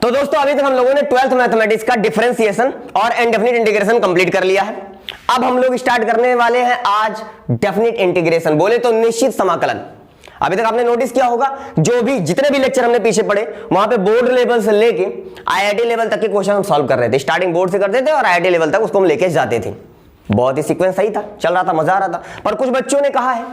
तो दोस्तों अभी तक हम लोगों ने 12th मैथमेटिक्स का डिफरेंशिएशन और इनडेफिनिट इंटीग्रेशन कंप्लीट कर लिया है। अब हम लोग स्टार्ट करने वाले हैं आज डेफिनिट इंटीग्रेशन, बोले तो निश्चित समाकलन। अभी तक आपने नोटिस किया होगा जो भी जितने भी लेक्चर हमने पीछे पढ़े वहां पे बोर्ड लेवल से लेके आईआईटी लेवल तक के क्वेश्चन हम सॉल्व कर रहे थे। स्टार्टिंग बोर्ड से करते थे और आईआईटी लेवल तक उसको हम लेके जाते थे। बहुत ही सीक्वेंस सही था, चल रहा था, मजा आ रहा था। पर कुछ बच्चों ने कहा है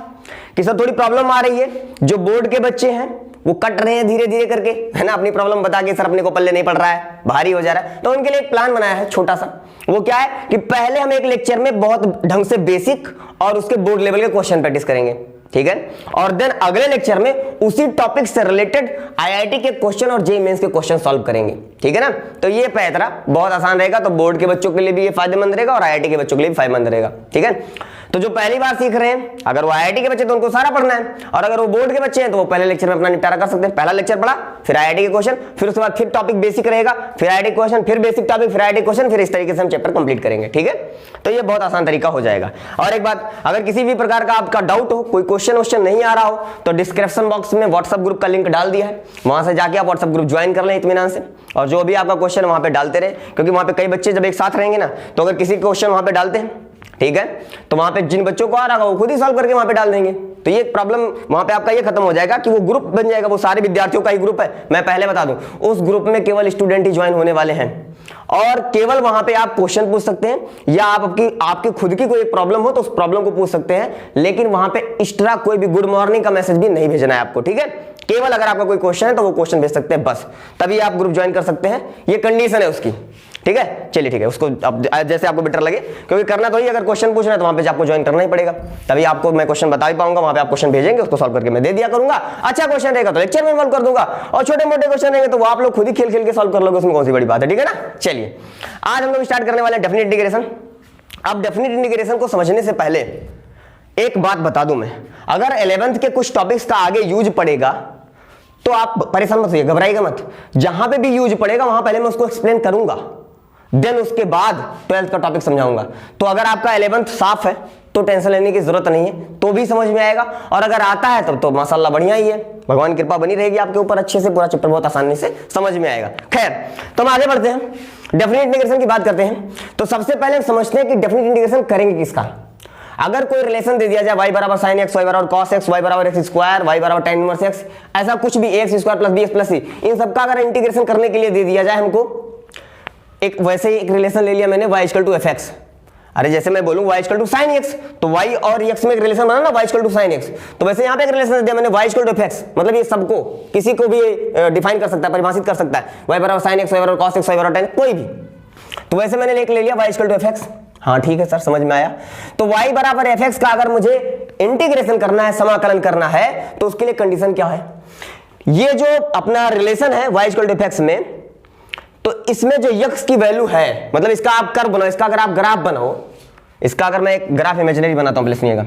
कि सर थोड़ी प्रॉब्लम आ रही है, जो बोर्ड के बच्चे हैं वो कट रहे हैं धीरे धीरे करके, है ना, अपनी प्रॉब्लम बता के सर अपने को पल्ले नहीं पड़ रहा है, भारी हो जा रहा है। तो उनके लिए एक प्लान बनाया है छोटा सा। वो क्या है कि पहले हम एक लेक्चर में बहुत ढंग से बेसिक और उसके बोर्ड लेवल के क्वेश्चन प्रैक्टिस करेंगे, ठीक है, और देन अगले लेक्चर में उसी टॉपिक से रिलेटेड आईआईटी के क्वेश्चन और जेईई मेंस के क्वेश्चन सॉल्व करेंगे, ठीक है ना। तो ये पैतरा बहुत आसान रहेगा, तो बोर्ड के बच्चों के लिए भी ये फायदेमंद रहेगा और आईआईटी के बच्चों के लिए भी फायदेमंद रहेगा, ठीक है। तो जो पहली बार सीख रहे हैं, अगर वो आईआईटी के बच्चे तो उनको सारा पढ़ना है, और अगर वो बोर्ड के बच्चे हैं तो वो पहले लेक्चर में अपना निपटारा कर सकते हैं। पहला लेक्चर पढ़ा, फिर आईआईटी के क्वेश्चन, फिर उसके बाद फिर टॉपिक बेसिक रहेगा, फिर आईआईटी क्वेश्चन, फिर बेसिक टॉपिक, फिर आईआईटी क्वेश्चन, फिर इस तरीके से हम चैप्टर कंप्लीट करेंगे, ठीक है। तो ये बहुत आसान तरीका हो जाएगा। और एक बात, अगर किसी भी प्रकार का आपका डाउट हो, कोई क्वेश्चन नहीं आ रहा हो, तो डिस्क्रिप्शन बॉक्स में व्हाट्सएप ग्रुप का लिंक डाल दिया है, वहां से जाके आप व्हाट्सएप ग्रुप ज्वाइन कर लें इत्मीनान से, और जो भी आपका क्वेश्चन वहां पे डालते रहे, क्योंकि वहां पे कई बच्चे जब एक साथ रहेंगे ना, तो अगर किसी क्वेश्चन वहां पे डालते हैं, ठीक है, तो वहां पे जिन बच्चों को आ रहा होगा वो खुद ही सॉल्व करके वहां पे डाल देंगे। तो ये प्रॉब्लम वहां पे आपका ये खत्म हो जाएगा कि वो ग्रुप बन जाएगा, वो सारे विद्यार्थियों का ही ग्रुप है। मैं पहले बता दूं, उस ग्रुप में केवल स्टूडेंट ही ज्वाइन होने वाले हैं, और केवल वहां पे आप क्वेश्चन पूछ सकते हैं, या आप आपकी खुद की कोई प्रॉब्लम हो तो उस प्रॉब्लम को पूछ सकते हैं, लेकिन वहां पे एक्स्ट्रा कोई भी गुड मॉर्निंग का मैसेज भी नहीं भेजना है आपको, ठीक है। केवल अगर आपका कोई क्वेश्चन है तो वो क्वेश्चन भेज सकते हैं, बस तभी आप ग्रुप ज्वाइन कर सकते हैं, ये कंडीशन है उसकी, ठीक है। चलिए ठीक है, उसको अब जैसे आपको बेटर लगे, क्योंकि करना तो ही, अगर क्वेश्चन पूछना है तो वहां पे आपको ज्वाइन करना ही पड़ेगा, तभी आपको मैं क्वेश्चन बता भी पाऊंगा। वहां पे आप क्वेश्चन भेजेंगे, उसको सॉल्व करके मैं दे दिया करूंगा। अच्छा क्वेश्चन रहेगा तो लेक्चर में इन्वॉल्व कर दूंगा, और छोटे मोटे क्वेश्चन रहेंगे तो वो आप लोग खुद ही खेल खेल के सॉल्व कर लोगे, उसमें कौन सी बड़ी बात है, ठीक है ना। चलिए आज हम लोग स्टार्ट करने वाले हैं डेफिनिट इंटीग्रेशन। अब डेफिनिट इंटीग्रेशन को समझने से पहले एक बात बता दूं मैं, अगर 11th के कुछ टॉपिक्स का आगे यूज पड़ेगा तो आप परेशान मत होइए, घबराइएगा मत। जहां पे भी यूज पड़ेगा वहां पहले मैं उसको एक्सप्लेन करूंगा, देन उसके बाद 12th का टॉपिक समझाऊंगा। तो अगर आपका 11th साफ है तो टेंशन लेने की जरूरत नहीं है, तो भी समझ में आएगा, और अगर आता है तब तो माशाल्लाह बढ़िया ही है, भगवान की कृपा बनी रहेगी आपके ऊपर, अच्छे से पूरा चैप्टर बहुत आसानी से समझ में आएगा। खैर, तो हम आगे बढ़ते हैं, डेफिनिट इंटीग्रेशन की बात करते हैं। तो सबसे पहले हम समझते हैं कि डेफिनिट इंटीग्रेशन करेंगे किसका। अगर कोई रिलेशन दे दिया जाए y बराबर sin x, y बराबर cos x, y बराबर x स्क्वायर, y बराबर tan इनवर्स x, ऐसा कुछ भी x square plus bx plus c, इन सबका अगर इंटीग्रेशन करने के लिए दे दिया जाए हमको, एक वैसे ही एक रिलेशन ले लिया मैंने y इक्वल टू fx। अरे जैसे मैं बोलूं y equal to sin x, तो y और x में एक रिलेशन बना ना, y equal to sin x, तो वैसे यहाँ पे एक रिलेशन दे दिया मैंने y इक्वल टू fx, मतलब ये सबको, किसी को भी डिफाइन कर सकता है, परिभाषित कर सकता है, y बराबर sin x, y बराबर cos x, y बराबर tan, कोई भी। तो वैसे मैंने ले लिया y इक्वल टू fx। हाँ ठीक है सर, समझ में आया। तो y बराबर fx का अगर मुझे इंटीग्रेशन करना है, समाकलन करना है, तो उसके लिए कंडीशन क्या है, ये जो अपना रिलेशन है y इक्वल टू fx में, तो इसमें जो x की वैल्यू है, मतलब इसका आप कर्व बनाओ, इसका अगर आप ग्राफ बनाओ, इसका अगर मैं एक ग्राफ इमेजिनरी बनाता हूं, सुनिएगा,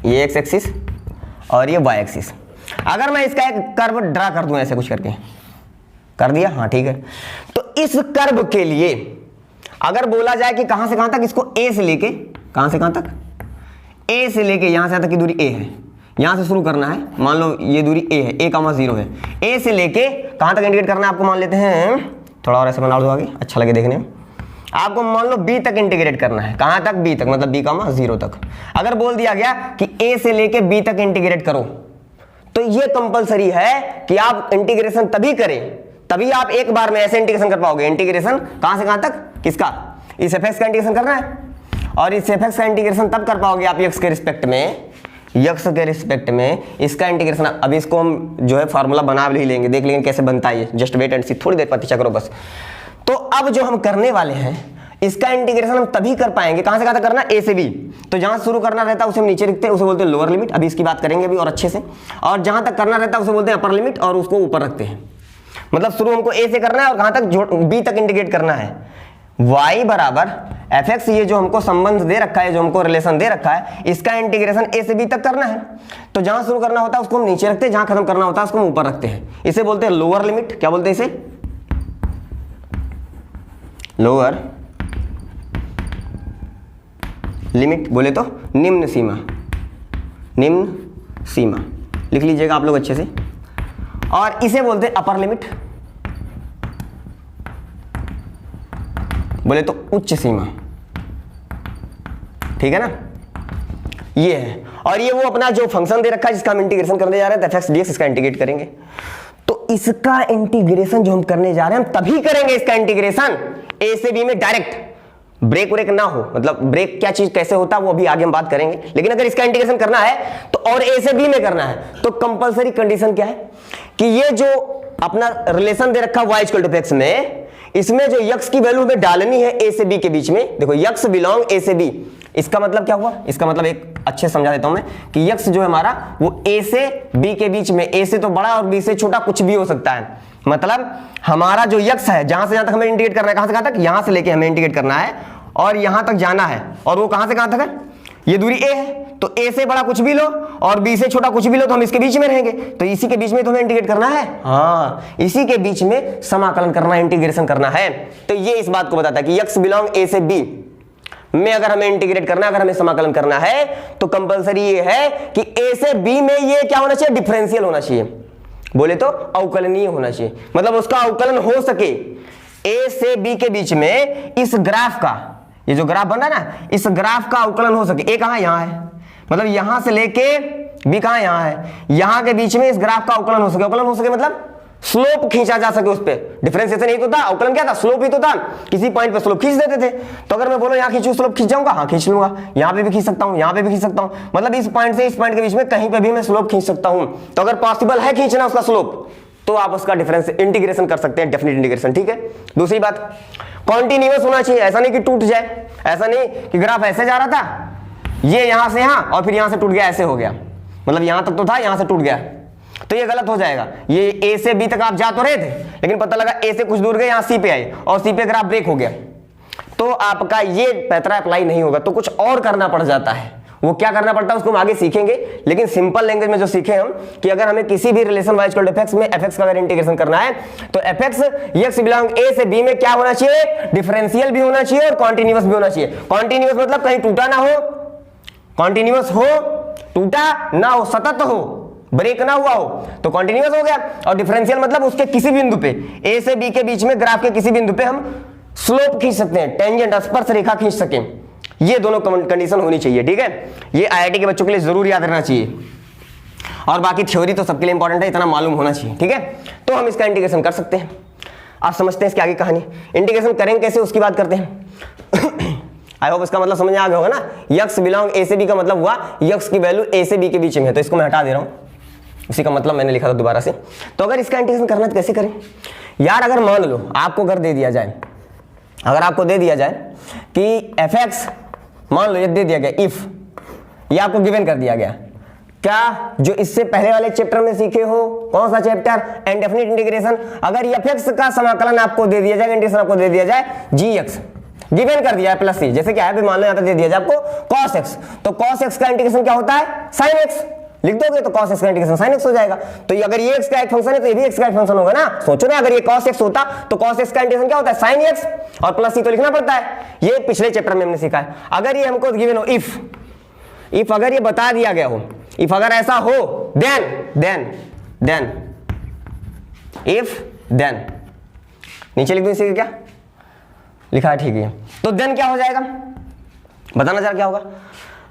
ये x एक्सिस और ये y एक्सिस, अगर मैं इसका एक कर्व ड्रा कर दूं ऐसे कुछ करके, कर दिया, हाँ ठीक है। तो इस कर्व के लिए अगर बोला जाए कि कहां से कहां तक, इसको a से लेके, कहां से कहां तक, a से लेके यहां से यहां तक की दूरी a है, यहां से शुरू करना है, मान लो ये दूरी a है, a, 0 है, a से लेके कहां तक इंटीग्रेट करना है आपको, मान लेते हैं थोड़ा और ऐसे बना दो आगे, अच्छा लगे देखने में, आपको मान लो b तक इंटीग्रेट करना है, कहां तक, b तक, मतलब b, 0 तक। अगर बोल दिया गया कि a से लेके b तक इंटीग्रेट करो, तो ये कंपलसरी है कि आप इंटीग्रेशन तभी करें, तभी आप एक बार में ऐसे इंटीग्रेशन कर पाओगे। इंटीग्रेशन कहां से कहां तक, किसका, इस fx का इंटीग्रेशन करना है, और इस fx का इंटीग्रेशन तब कर पाओगे आप x के रिस्पेक्ट में, x के रिस्पेक्ट में इसका इंटीग्रेशन। अभी इसको हम जो है फार्मूला बना भी लेंगे, देख लेंगे कैसे बनता है, जस्ट वेट एंड सी, थोड़ी देर प्रतीक्षा करो बस। तो अब जो हम करने वाले हैं, इसका इंटीग्रेशन हम तभी कर पाएंगे, कहां से कहां तक करना, a से b, तो जहां शुरू करना रहता है उसे हम नीचे लिखते हैं, उसे बोलते हैं लोअर लिमिट, अभी इसकी बात करेंगे अभी और अच्छे से, और जहां तक करना रहता है उसे बोलते हैं अपर लिमिट, और उसको ऊपर रखते हैं। मतलब शुरू हमको a से करना है और कहां तक, b तक इंटीग्रेट करना है। y बराबर fx, ये जो हमको संबंध दे रखा है, जो हमको रिलेशन दे रखा है, इसका इंटीग्रेशन a से b तक करना है, तो जहां शुरू करना होता है उसको हम नीचे रखते हैं, जहां खत्म करना होता है उसको हम ऊपर रखते हैं। इसे बोलते हैं लोअर लिमिट, क्या बोलते हैं इसे, लोअर लिमिट, बोले तो निम्न सीमा, निम्न सीमा लिख लीजिएगा आप लोग अच्छे से, और इसे बोलते हैं अपर लिमिट, बोले तो उच्च सीमा, ठीक है ना, ये है। और ये वो अपना जो फंक्शन दे रखा है जिसका हम इंटीग्रेशन करने जा रहे हैं, fx dx, इसका इंटीग्रेट करेंगे। तो इसका इंटीग्रेशन जो हम करने जा रहे हैं, हम तभी करेंगे इसका इंटीग्रेशन a से b में डायरेक्ट, ब्रेक व्रेक ना हो, मतलब ब्रेक क्या चीज कैसे होता है वो अभी आगे हम बात करेंगे। लेकिन अगर इसका इंटीग्रेशन करना है तो और a से b में करना है तो कंपलसरी कंडीशन क्या है कि ये जो अपना रिलेशन दे रखा y इक्वल टू x में, इसमें जो x की वैल्यू हमें डालनी है a से b के बीच में। देखो x बिलोंग a से b, इसका मतलब क्या हुआ, इसका मतलब एक अच्छे समझा देता हूं मैं कि x जो है हमारा वो a से b के बीच में, a से तो बड़ा और b से छोटा कुछ भी हो सकता है। मतलब हमारा जो x है जहां से जहां तक हमें इंटीग्रेट करना है, कहां से कहां तक, यहां से लेके हमें इंटीग्रेट करना है और यहां तक जाना है, और वो कहां से कहां तक है, ये दूरी a है। तो a से बड़ा कुछ भी लो और b से छोटा कुछ भी लो तो हम इसके बीच में रहेंगे, तो इसी के बीच में तो हमें इंटीग्रेट करना है। हाँ, इसी के बीच में समाकलन करना है, इंटीग्रेशन करना है। तो ये इस बात को बताता है कि x बिलोंग a से b में अगर हमें इंटीग्रेट करना है, अगर हमें समाकलन करना है तो कंपलसरी ये है कि a से b में ये क्या होना चाहिए, डिफरेंशियल होना चाहिए, बोले तो अवकलनीय होना चाहिए। मतलब उसका अवकलन हो सके a से b के बीच में, इस ग्राफ का, ये जो ग्राफ बन रहा है ना, इस ग्राफ का अवकलन हो सके। a कहां, यहां है, मतलब यहां से लेके b कहां, यहां है, यहां के बीच में इस ग्राफ का अवकलन हो सके। अवकलन हो सके मतलब स्लोप खींचा जा सके उस पे, डिफरेंशिएशन ही तो था, अवकलन क्या था, स्लोप ही तो था, किसी पॉइंट पे स्लोप खींच देते थे। तो अगर मैं बोलो यहां खींचूं, स्लोप खींच जाऊंगा, हाँ खींच लूंगा, यहां पे भी खींच सकता हूं, यहां पे भी खींच सकता हूं, मतलब इस पॉइंट से इस पॉइंट के बीच में कहीं पे भी मैं स्लोप खींच सकता हूं। तो अगर पॉसिबल है खींचना उसका स्लोप तो आप उसका डिफरेंस इंटीग्रेशन कर सकते हैं, डेफिनेट इंटीग्रेशन, ठीक है। दूसरी बात, कॉन्टिन्यूअस होना चाहिए, ऐसा नहीं कि टूट जाए, ऐसा नहीं कि ग्राफ ऐसे जा रहा था, ये यहां से यहां और फिर यहां से टूट गया, ऐसे हो गया, मतलब यहां तक तो था, यहां से टूट गया, तो ये गलत हो जाएगा। ये a से b तक आप जा तो रहे थे, लेकिन पता लगा a से कुछ दूर गए, यहां c पे आए और c पे ग्राफ ब्रेक हो गया, तो आपका ये पैतरा अप्लाई नहीं होगा, तो कुछ और करना पड़ जाता है। वो क्या करना पड़ता है उसको हम आगे सीखेंगे, लेकिन सिंपल लैंग्वेज में जो सीखे हम कि अगर हमें किसी भी relation y equal to fx में fx का अगर इंटीग्रेशन करना है तो fx x बिलोंग a से b में क्या होना चाहिए, डिफरेंशियल भी होना चाहिए और कॉन्टिन्यूअस भी होना चाहिए। कॉन्टिन्यूअस मतलब कहीं टूटा ना हो, कॉन्टिन्यूअस हो, टूटा ना हो, सतत हो, ब्रेक ना हुआ हो तो कॉन्टिन्यूअस हो गया। और डिफरेंशियल मतलब उसके किसी बिंदु पे, a से b के बीच में ग्राफ के किसी बिंदु पे हम स्लोप खींच सकते हैं, टेंजेंट स्पर्श रेखा खींच सकें, ये दोनों कंडीशन होनी चाहिए, ठीक है। ये आईआईटी के बच्चों के लिए जरूर याद रहना चाहिए, और बाकी थ्योरी तो सबके लिए इंपॉर्टेंट है, इतना मालूम होना चाहिए, ठीक है। तो हम इसका इंटीग्रेशन कर सकते हैं। आप समझते हैं इसकी आगे कहानी, इंटीग्रेशन करेंगे कैसे उसकी बात करते हैं। आई होप इसका मतलब समझ में आ गया होगा ना। x बिलोंग a से b का मतलब हुआ x की वैल्यू a से b के बीच में है, तो इसको मैं हटा दे रहा हूं, उसी का मतलब मैंने लिखा था दोबारा से। तो अगर इसका इंटीग्रेशन करना तो कैसे करें यार, अगर मान लो आपको अगर दे दिया जाए, अगर आपको दे दिया जाए कि fx, मान लो ये दे दिया गया इफ, ये आपको गिवन कर दिया गया, क्या जो इससे पहले वाले चैप्टर में सीखे हो, कौन सा चैप्टर, इंडेफिनिट इंटीग्रेशन, अगर fx का समाकलन आपको दे दिया जाए, इंटीग्रेशन आपको दे दिया जाए gx, गिवन कर दिया है प्लस c, जैसे क्या है, मान लो यहां पर दे दिया जाए आपको cos x, तो cos x का इंटीग्रेशन क्या होता है, sin x, लिख दोगे तो cos x का इंटीग्रेशन sin x हो जाएगा। तो अगर ये x का एक फंक्शन है तो ये भी x का एक फंक्शन होगा ना, सोचो ना, अगर ये cos x होता तो cos x का इंटीग्रेशन क्या होता है, sin x, और प्लस c तो लिखना पड़ता है, ये पिछले चैप्टर में हमने सीखा है। अगर ये हमको गिवन हो इफ अगर ये बता दिया गया हो, इफ अगर ऐसा हो देन इफ देन, नीचे लिख दो इसे, क्या लिखा है, ठीक है। तो देन क्या हो जाएगा, बताना जरा क्या होगा।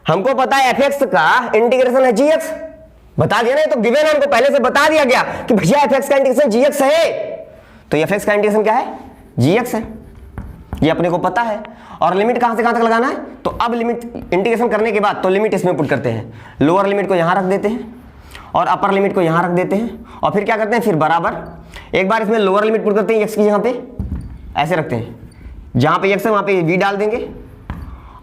हमको पता है fx का इंटीग्रेशन है gx, बता दिया ना, तो गिवन हमको पहले से बता दिया गया कि भैया fx का इंटीग्रेशन gx है, तो fx का इंटीग्रेशन क्या है, gx है, ये अपने को पता है। और लिमिट कहां से कहां तक लगाना है, तो अब लिमिट इंटीग्रेशन करने के बाद तो लिमिट इसमें पुट करते हैं, लोअर लिमिट को यहां रख देते हैं और अपर लिमिट को यहां रख देते हैं, और फिर क्या करते हैं, फिर बराबर एक बार इसमें लोअर लिमिट पुट करते हैं x की, यहां पे ऐसे रखते हैं, जहां पे x है वहां पे v डाल देंगे,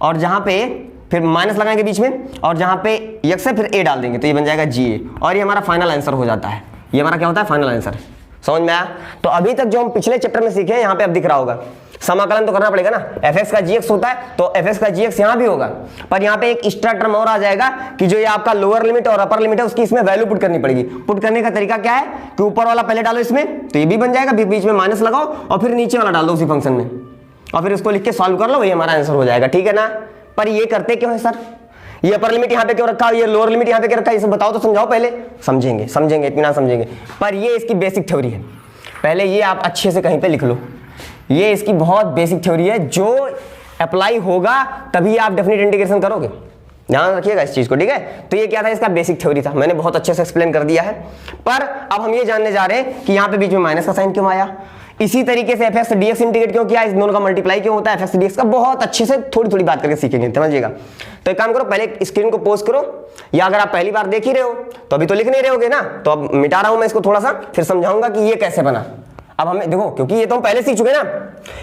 और जहां पे फिर माइनस लगाएंगे बीच में, और जहां पे x है फिर a डाल देंगे, तो ये बन जाएगा ga, और ये हमारा फाइनल आंसर हो जाता है। ये हमारा क्या होता है, फाइनल आंसर। समझ में आया। तो अभी तक जो हम पिछले चैप्टर में सीखे हैं यहाँ पे अब दिख रहा होगा, समाकलन तो करना पड़ेगा ना, fx का gx होता है तो fx का gx यहाँ भी होगा, पर यहाँ पे एक एक्स्ट्रा टर्म और आ जाएगा कि जो ये आपका लोअर लिमिट और अपर लिमिट है उसकी इसमें वैल्यू पुट करनी पड़ेगी। पुट करने का तरीका क्या है कि ऊपर वाला पहले डालो इसमें, तो ये भी बन जाएगा, बीच में माइनस लगाओ और फिर नीचे वाला डाल दो उसी फंक्शन में, और फिर उसको लिख के सॉल्व कर लो, वही हमारा आंसर हो जाएगा, ठीक है ना। पर ये करते क्यों है सर, ये अपर लिमिट यहाँ पे क्यों रखा, ये लोअर लिमिट यहाँ पे क्यों रखा, ये सब बताओ तो समझाओ पहले। समझेंगे इतना समझेंगे, पर ये इसकी बेसिक थ्योरी है, पहले ये आप अच्छे से कहीं पे लिख लो, ये इसकी बहुत बेसिक थ्योरी है, जो अप्लाई होगा तभी आप डेफिनेट इंटीग्रेशन करोगे, ध्यान रखिएगा इस चीज को, ठीक है। तो ये क्या था, इसका बेसिक थ्योरी था, मैंने बहुत अच्छे से एक्सप्लेन कर दिया है। पर अब हम ये जानने जा रहे हैं कि यहाँ पे बीच में माइनस का साइन क्यों आया, इसी तरीके से fx dx इंटीग्रेट क्यों किया, इस दोनों का मल्टीप्लाई क्यों होता है, fx dx का बहुत अच्छे से थोड़ी थोड़ी बात करके सीखेंगे, समझिएगा। तो एक काम करो, पहले स्क्रीन को पोस्ट करो, या अगर आप पहली बार देख ही रहे हो तो अभी तो लिख नहीं रहे होगे ना, तो अब मिटा रहा हूं मैं इसको थोड़ा सा, फिर समझाऊंगा कि ये कैसे बना। अब हमें देखो, क्योंकि ये तो हम पहले सीख चुके ना,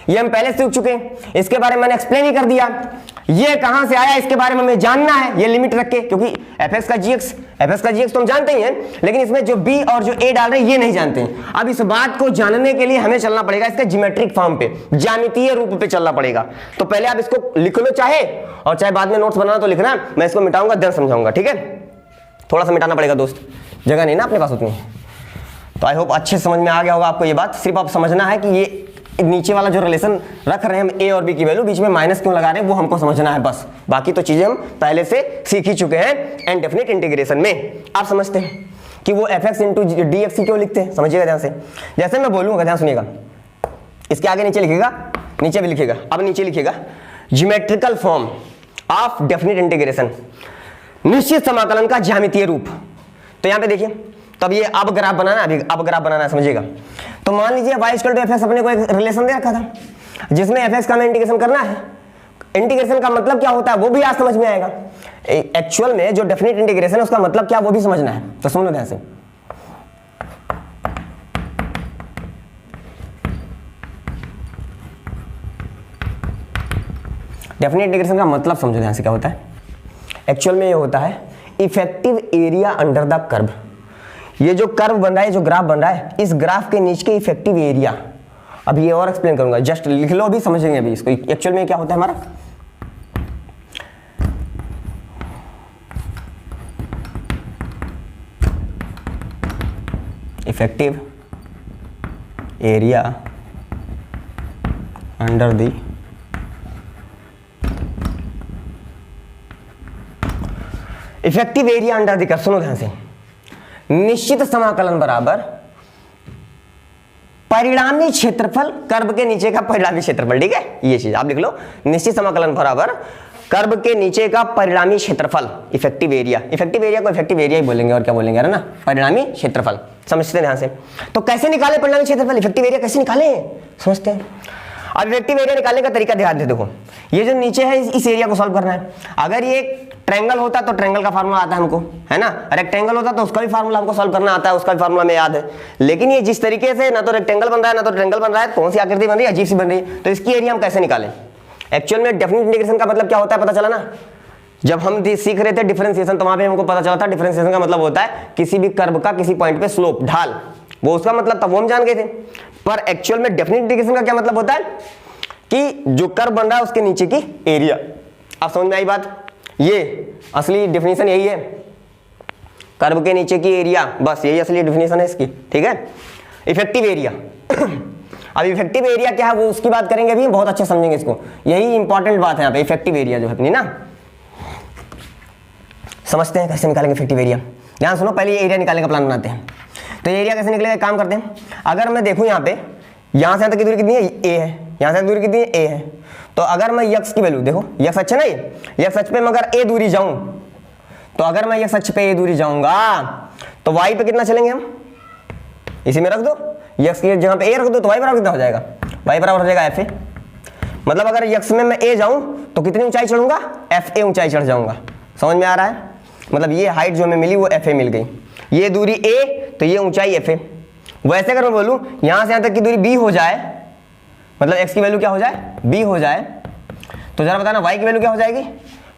ये हम पहले सीख चुके हैं, इसके बारे में मैंने एक्सप्लेन ही कर दिया, ये कहां से आया इसके बारे में हमें जानना है, ये लिमिट रख के, क्योंकि fx का gx तो हम जानते ही हैं, लेकिन इसमें जो b और जो a डाल रहे हैं ये नहीं जानते हैं। अब इस बात को जानने के लिए हमें चलना पड़ेगा इसके ज्योमेट्रिक फॉर्म पे, ज्यामितीय रूप पे चलना पड़ेगा। तो पहले आप इसको लिख लो चाहे, और चाहे बाद में नोट्स बनाना तो लिखना, मैं इसको मिटाऊंगा देन समझाऊंगा, ठीक है। थोड़ा सा मिटाना पड़ेगा दोस्त, जगह नहीं ना अपने पास उतनी। तो आई होप अच्छे समझ में आ गया होगा आपको ये बात। सिर्फ आप समझना है कि ये नीचे वाला जो रिलेशन रख रहे हैं हम a और b की वैल्यू, बीच में माइनस क्यों लगा रहे हैं वो हमको समझना है बस, बाकी तो चीजें हम पहले से सीख ही चुके हैं इनडेफिनिट इंटीग्रेशन में। आप समझते हैं कि वो fx इंटू dx क्यों लिखते हैं, समझिएगा ध्यान से। जैसे मैं बोलूंगा, ध्यान सुनिएगा, इसके आगे नीचे लिखेगा, नीचे भी लिखेगा, अब नीचे लिखेगा geometrical form of definite integration, निश्चित समाकलन का ज्यामितीय रूप। तो यहाँ पे देखिए, तब ये अब ग्राफ बनाना, अभी अब ग्राफ बनाना है, समझिएगा। तो मान लीजिए y इक्वल टू fx अपने को एक रिलेशन दे रखा था जिसमें fx का हमें इंटीग्रेशन करना है। इंटीग्रेशन का मतलब क्या होता है वो भी आज समझ में आएगा, एक्चुअल में जो डेफिनिट इंटीग्रेशन है उसका मतलब क्या वो भी समझना है। तो सुन लो ध्यान से, डेफिनिट इंटीग्रेशन का मतलब समझो ध्यान से क्या होता है। एक्चुअल में ये होता है effective area under the curve. ये जो कर्व बन रहा है, जो ग्राफ बन रहा है, इस ग्राफ के नीचे के इफेक्टिव एरिया, अब ये और एक्सप्लेन करूंगा, जस्ट लिख लो अभी, समझेंगे अभी इसको। एक्चुअल में क्या होता है हमारा, effective area under the effective area under the curve, सुनो ध्यान से, निश्चित समाकलन बराबर परिणामी क्षेत्रफल कर्व के नीचे का परिणामी क्षेत्रफल, ठीक है, ये चीज आप लिख लो, निश्चित समाकलन बराबर कर्व के नीचे का परिणामी क्षेत्रफल, इफेक्टिव एरिया। इफेक्टिव एरिया को इफेक्टिव एरिया ही बोलेंगे, और क्या बोलेंगे, है ना, परिणामी क्षेत्रफल। समझते हैं ध्यान से। तो कैसे निकाले परिणामी क्षेत्रफल, इफेक्टिव एरिया कैसे निकाले, समझते हैं। अब इफेक्टिव एरिया निकालने का तरीका ध्यान दे, देखो ये जो नीचे है इस एरिया को सॉल्व करना है। अगर ये ट्रायंगल होता तो ट्रायंगल का फार्मूला आता है हमको, है ना, रेक्टेंगल होता तो उसका भी फार्मूला हमको सॉल्व करना आता है, उसका भी फार्मूला हमें याद है। लेकिन ये जिस तरीके से ना तो रेक्टेंगल बन रहा है ना तो ट्रायंगल बन रहा है, कौन सी आकृति बन रही है, अजीब सी बन रही है, तो इसकी एरिया हम कैसे निकालें। एक्चुअल में डेफिनिट इंटीग्रेशन का मतलब क्या होता है पता चला ना, जब हम सीख रहे थे डिफरेंशिएशन तो वहां पे हमको पता चला था डिफरेंशिएशन का मतलब होता है किसी भी कर्व का किसी पॉइंट पे स्लोप, ढाल, वो उसका मतलब था, वो हम जान गए थे। पर एक्चुअल में डेफिनिट इंटीग्रेशन का क्या मतलब होता है कि जो कर्व बन रहा है उसके नीचे की एरिया। आप समझ में आई बात, ये असली डेफिनेशन यही है, कर्व के नीचे की एरिया, बस यही असली डेफिनेशन है इसकी, ठीक है। इफेक्टिव एरिया अब इफेक्टिव एरिया क्या है वो उसकी बात करेंगे अभी, बहुत अच्छे समझेंगे इसको, यही इंपॉर्टेंट बात है यहाँ पे, इफेक्टिव एरिया जो है अपनी ना। समझते हैं कैसे निकालेंगे इफेक्टिव एरिया, ध्यान सुनो, पहले ये एरिया निकालने का प्लान बनाते हैं। तो एरिया कैसे निकलेगा, काम करते हैं। अगर मैं देखूं यहाँ पे, यहाँ से यहाँ तक की दूरी कितनी है, ए है, यहाँ से दूरी कितनी है, ए है। तो अगर मैं यक्स की वैल्यू देखो, यक्स अक्ष है ना, ये यक्स अक्ष पे मैं अगर ए दूरी जाऊं, तो अगर मैं यक्स अक्ष पे ए दूरी जाऊंगा तो वाई पे कितना चलेंगे हम, इसी में रख दो, यक्स की जगह पे ए रख दो तो वाई बराबर कितना हो जाएगा, वाई बराबर हो जाएगा एफ ए। मतलब अगर यक्स में मैं ए जाऊं तो कितनी ऊंचाई चढ़ूंगा, एफ ए ऊंचाई चढ़ जाऊंगा। समझ में आ रहा है, मतलब ये हाइट जो हमें मिली वो एफ ए मिल गई, ये दूरी ए तो ये ऊंचाई एफ ए। वैसे अगर मैं बोलूं यहां से यहां तक की दूरी बी हो जाए, मतलब x की वैल्यू क्या हो जाए, b हो जाए, तो जरा बताना y की वैल्यू क्या हो जाएगी,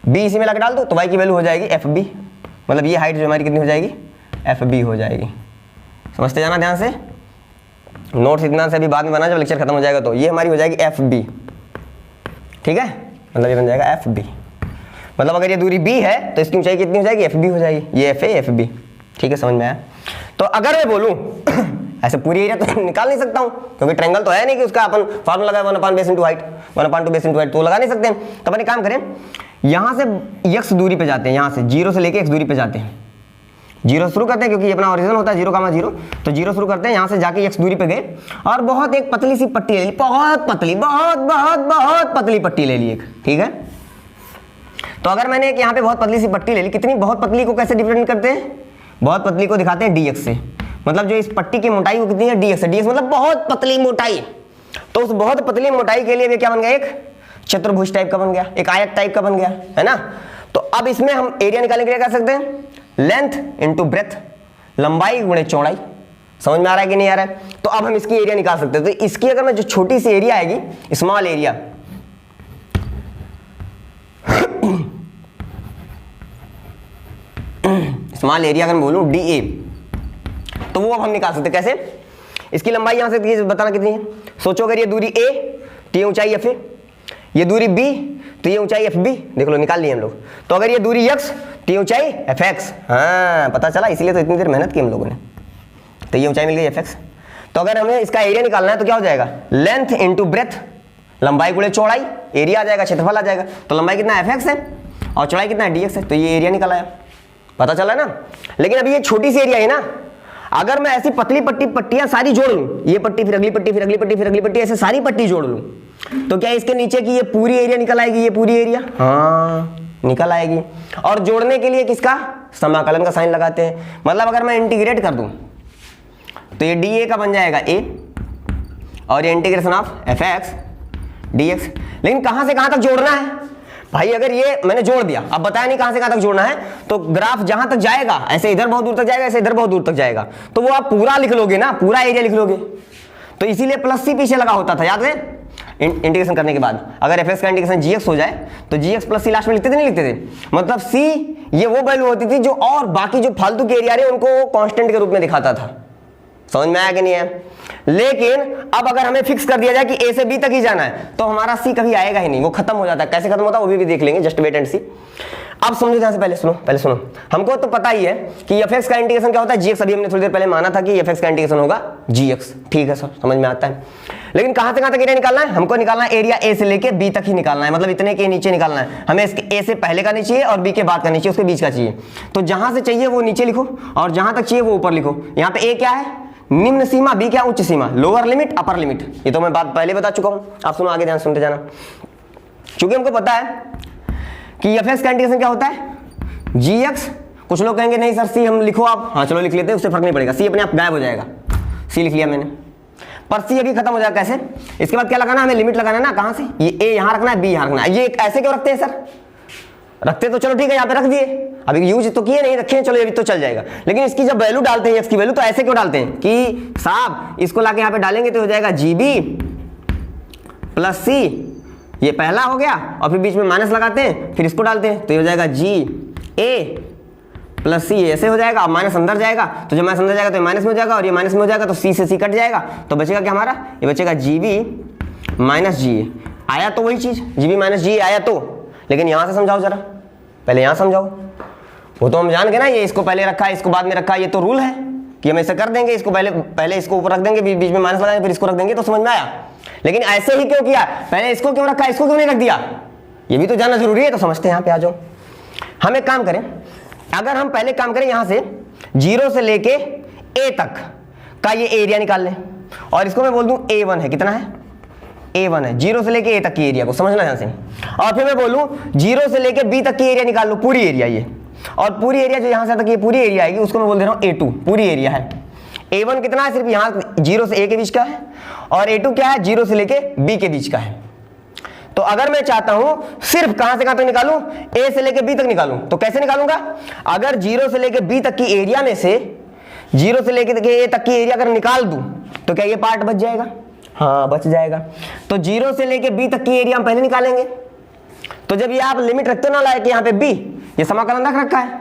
b इसी में लगा डाल दो तो y की वैल्यू हो जाएगी fb। मतलब ये हाइट जो हमारी कितनी हो जाएगी, fb हो जाएगी। समझते जाना ध्यान से, नोट्स इतना से अभी बाद में बना, जब लेक्चर खत्म हो जाएगा तो ये हमारी हो जाएगी fb, ठीक है, मतलब ये बन जाएगा fb। मतलब अगर ये दूरी b है तो इसकी ऊंचाई कितनी हो जाएगी, fb हो जाएगी, ये fa fb, ठीक है, समझ में आया। तो अगर मैं बोलूं ऐसे पूरी एरिया तो निकाल नहीं सकता हूं, क्योंकि ट्रायंगल तो है नहीं कि उसका अपन फार्मूला लगाए 1/2 base into height, 1/2 base into height, तो लगा नहीं सकते हैं। तो अपन एक काम करें, यहां से x दूरी पे जाते हैं, यहां से 0 से लेके x दूरी पे जाते हैं, जीरो शुरू करते हैं क्योंकि ये अपना ओरिजिन होता है 0, 0, तो 0 शुरू करते हैं, यहां से जाके x दूरी पे गए और बहुत एक पतली सी पट्टी ले ली, बहुत पतली, बहुत पतली पट्टी ले ली एक, ठीक है। तो अगर मैंने एक यहाँ पे बहुत पतली सी पट्टी ले ली, कितनी बहुत पतली को कैसे डिफरेंट करते हैं, बहुत पतली को दिखाते हैं dx से, मतलब जो इस पट्टी की मोटाई वो कितनी है dx है, dx मतलब बहुत पतली मोटाई। तो उस बहुत पतली मोटाई के लिए भी क्या बन गया, एक चतुर्भुज टाइप का बन गया, एक आयत टाइप का बन गया, है ना। तो अब इसमें हम एरिया निकालने के लिए क्या कर सकते हैं, लेंथ इंटू ब्रेथ, लंबाई गुणे चौड़ाई। समझ में आ रहा है कि नहीं आ रहा है। तो अब हम इसकी एरिया निकाल सकते हैं। तो इसकी अगर मैं जो छोटी सी एरिया आएगी, स्मॉल एरिया, स्मॉल एरिया अगर मैं बोलूं DA, तो वो अब हम निकाल सकते हैं कैसे। इसकी लंबाई यहां से बताना कितनी है, सोचो अगर ये दूरी A तो ये ऊंचाई FA, ये दूरी B तो ये ऊंचाई FB, देख लो निकाल लिए हम लोग। तो अगर ये दूरी x तो ये ऊंचाई fx, हाँ पता चला, इसीलिए तो इतनी देर मेहनत की हम लोगों ने। तो ये ऊंचाई मिल गई fx। तो अगर हमें इसका एरिया निकालना है तो क्या हो जाएगा, लेंथ इंटू ब्रेथ, लंबाई गुणे चौड़ाई, एरिया आ जाएगा, क्षेत्रफल आ जाएगा। तो लंबाई कितना fx है और चौड़ाई कितना है dx है, तो ये एरिया निकाला है, पता चला ना। लेकिन अभी ये छोटी सी एरिया है ना, अगर मैं ऐसी पतली पट्टियां सारी जोड़ लूं, ये पट्टी फिर अगली पट्टी फिर अगली पट्टी फिर अगली पट्टी, ऐसे सारी पट्टी जोड़ लूं, तो क्या इसके नीचे की ये पूरी एरिया निकल आएगी, ये पूरी एरिया हाँ निकल आएगी। और जोड़ने के लिए किसका, समाकलन का साइन लगाते हैं। मतलब अगर मैं इंटीग्रेट कर दूं तो ये DA का बन जाएगा A और ये इंटीग्रेशन ऑफ fx dx। लेकिन कहां से कहां तक जोड़ना है भाई, अगर ये मैंने जोड़ दिया, अब बताया नहीं कहां से कहां तक जोड़ना है, तो ग्राफ जहां तक जाएगा ऐसे इधर बहुत दूर तक जाएगा, ऐसे इधर बहुत दूर तक जाएगा, तो वो आप पूरा लिख लोगे ना, पूरा एरिया लिख लोगे। तो इसीलिए प्लस सी पीछे लगा होता था, याद है, इंटीग्रेशन करने के बाद अगर fx का इंटीग्रेशन gx हो जाए तो gx प्लस सी लास्ट में लिखते थे, नहीं लिखते थे। मतलब c ये वो वैल्यू होती थी जो और बाकी जो फालतू के एरिया रहे उनको कांस्टेंट के रूप में दिखाता था। समझ में आया कि नहीं है। लेकिन अब अगर हमें फिक्स कर दिया जाए कि A से B तक ही जाना है तो हमारा C कभी आएगा ही नहीं, वो खत्म हो जाता है। कैसे खत्म होता है वो भी देख लेंगे, जस्ट वेट एंड सी। अब समझो ध्यान से, पहले सुनो, हमको तो पता ही है कि fx का इंटीग्रेशन क्या होता है gx। अभी हमने थोड़ी देर पहले माना था कि fx का इंटीग्रेशन होगा gx, ठीक है सर, समझ में आता है। लेकिन कहां से कहां तक एरिया निकालना है, हमको निकालना है एरिया A से लेके B तक ही निकालना है, मतलब इतने के नीचे निकालना है हमें। इसके A से पहले का नहीं चाहिए और B के बाद का नहीं चाहिए, उसके बीच का चाहिए। तो जहां से चाहिए वो नीचे लिखो और जहां तक चाहिए वो ऊपर लिखो। यहाँ पे A क्या है, निम्न सीमा, B क्या, उच्च सीमा, लोअर लिमिट अपर लिमिट। ये तो मैं बात पहले बता चुका हूं, आप सुनो आगे ध्यान सुनते जाना। चूंकि हमको पता है कि fx का इंटीग्रेशन क्या होता है gx। कुछ लोग कहेंगे नहीं सर C हम लिखो आप, हाँ चलो लिख लेते हैं, उससे फर्क नहीं पड़ेगा, C अपने आप गायब हो जाएगा। C लिख लिया मैंने, पर C अभी खत्म हो जाएगा कैसे। इसके बाद क्या लगाना, हमें लिमिट लगाना है ना, कहां से, ये A यहां रखना है, B यहां रखना है। ये ऐसे क्यों रखते हैं सर, रखते तो चलो ठीक है यहाँ पे रख दिए, अभी यूज तो किए नहीं, रखे चलो ये भी तो चल जाएगा। लेकिन इसकी जब वैल्यू डालते हैं x की वैल्यू, तो ऐसे क्यों डालते हैं कि साहब इसको लाके यहाँ पे डालेंगे तो हो जाएगा GB प्लस C, ये पहला हो गया, और फिर बीच में माइनस लगाते हैं, फिर इसको डालते हैं तो ये हो जाएगा GA प्लस C, ऐसे हो जाएगा। अब माइनस अंदर जाएगा तो जब माइनस अंदर जाएगा तो ये माइनस में हो जाएगा, और ये माइनस में हो जाएगा तो C से C कट जाएगा, तो बचेगा क्या हमारा, ये बचेगा GB माइनस GA। आया तो वही चीज, GB माइनस GA आया तो, लेकिन यहां से समझाओ जरा, पहले यहां समझाओ। वो तो हम जान गए ना, ये इसको पहले रखा है इसको बाद में रखा है, ये तो रूल है कि हम ऐसे कर देंगे, इसको पहले इसको ऊपर रख देंगे, बीच में माइनस लगाएंगे, फिर इसको रख देंगे, तो समझ में आया। लेकिन ऐसे ही क्यों किया, पहले इसको क्यों रखा, इसको क्यों नहीं रख दिया, ये भी तो जानना जरूरी है। तो समझते हैं, यहाँ पे आ जाओ। हम एक काम करें, अगर हम पहले काम करें यहां से 0 से लेके A तक का ये एरिया निकाल लें, और इसको मैं बोल दूं A1 है, कितना है A1 है, 0 से लेके A तक की एरिया को समझना यहां से। और फिर मैं बोलूं 0 से लेके B तक की एरिया निकाल लो, पूरी एरिया ये, और पूरी एरिया जो यहां से तक ये पूरी एरिया आएगी उसको मैं बोल दे रहा हूं A2, पूरी एरिया है। A1 कितना है, सिर्फ यहां 0 से A के बीच का है, और A2 क्या है, 0 से लेके B के बीच का है। तो अगर मैं चाहता हूं सिर्फ कहां से कहां तक निकालूं, A से लेके B तक निकालूं, तो कैसे निकालूंगा, अगर 0 से लेके B तक की एरिया में से 0 से लेके A तक की एरिया अगर निकाल दूं तो क्या ये पार्ट बच जाएगा, हाँ बच जाएगा। तो 0 से लेके B तक की एरिया हम पहले निकालेंगे। तो जब ये आप लिमिट रखते हो ना लाए कि यहाँ पे B, ये समाकलन रख रखा है,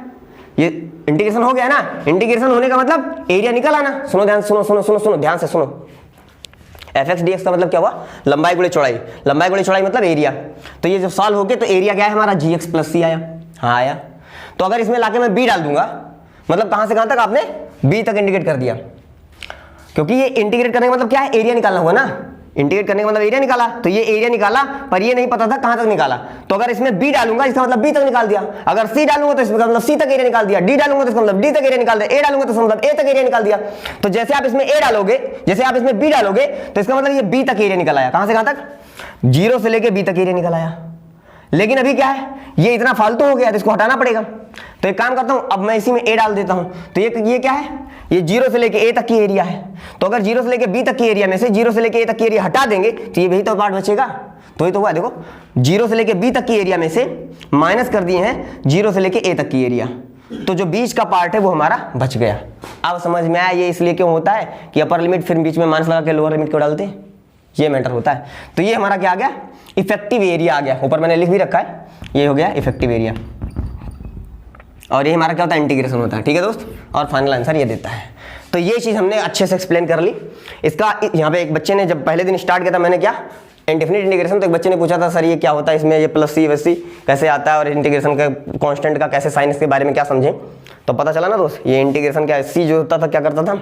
ये इंटीग्रेशन हो गया ना, इंटीग्रेशन होने का मतलब एरिया निकल आना। सुनो ध्यान, सुनो ध्यान से सुनो। fx dx का मतलब क्या हुआ, लंबाई गुणे चौड़ाई, लंबाई गुणे चौड़ाई मतलब एरिया। तो ये जो सॉल्व हो गया तो एरिया क्या है हमारा, gx प्लस c आया, हाँ आया। तो अगर इसमें लाके मैं b डाल दूंगा, मतलब कहां से कहां तक आपने b तक इंटीग्रेट कर दिया, क्योंकि ये इंटीग्रेट करने का मतलब क्या है, एरिया निकालना हुआ ना। इंटीग्रेट करने का मतलब एरिया निकाला, तो ये एरिया निकाला, पर ये नहीं पता था कहां तक निकाला। तो अगर इसमें बी डालूंगा इसका मतलब बी तक निकाल दिया, अगर सी डालूंगा तो इसका मतलब सी तक एरिया निकाल दिया, डी डालूंगा तो इसका मतलब डी तक एरिया निकाल दिया, ए डालूंगा तो इसका मतलब ए तक एरिया निकाल दिया। तो जैसे आप इसमें ए डालोगे, जैसे आप इसमें बी डालोगे, तो इसका मतलब ये बी तक एरिया निकल आया। कहां से कहां तक? 0 से लेके बी तक एरिया निकल आया। लेकिन अभी क्या है, ये इतना फालतू हो गया तो इसको हटाना पड़ेगा। तो एक काम करता हूं, अब मैं इसी में ए डाल देता हूं। तो ये क्या है, ये 0 से लेके ए तक की एरिया है। तो अगर 0 से लेके बी तक की एरिया में से 0 से लेके ए तक की एरिया हटा देंगे तो ये वही तो पार्ट बचेगा। तो ये तो हुआ, देखो 0 से लेके बी तक की एरिया में से माइनस कर दिए हैं 0 से लेके ए तक की एरिया, तो जो बीच का पार्ट है वो हमारा बच गया। अब समझ में आया ये इसलिए क्यों होता है कि अपर लिमिट फिर बीच में माइनस लगा के लोअर लिमिट को डालते हैं, ये मैटर होता है। तो ये हमारा क्या आ गया, इफेक्टिव एरिया आ गया। ऊपर मैंने लिख भी रखा है, ये हो गया इफेक्टिव एरिया। और ये हमारा क्या होता है, इंटीग्रेशन होता है। ठीक है दोस्त, और फाइनल आंसर ये देता है। तो ये चीज़ हमने अच्छे से एक्सप्लेन कर ली। इसका यहाँ पे एक बच्चे ने जब पहले दिन स्टार्ट किया था, मैंने क्या इंडेफिनिट इंटीग्रेशन, तो एक बच्चे ने पूछा था सर ये क्या होता है, इसमें ये प्लस सी वैसी कैसे आता है, और इंटीग्रेशन का कांस्टेंट का कैसे साइन, इसके बारे में क्या समझें। तो पता चला ना दोस्त, ये इंटीग्रेशन क्या है, सी जो होता था क्या करता था,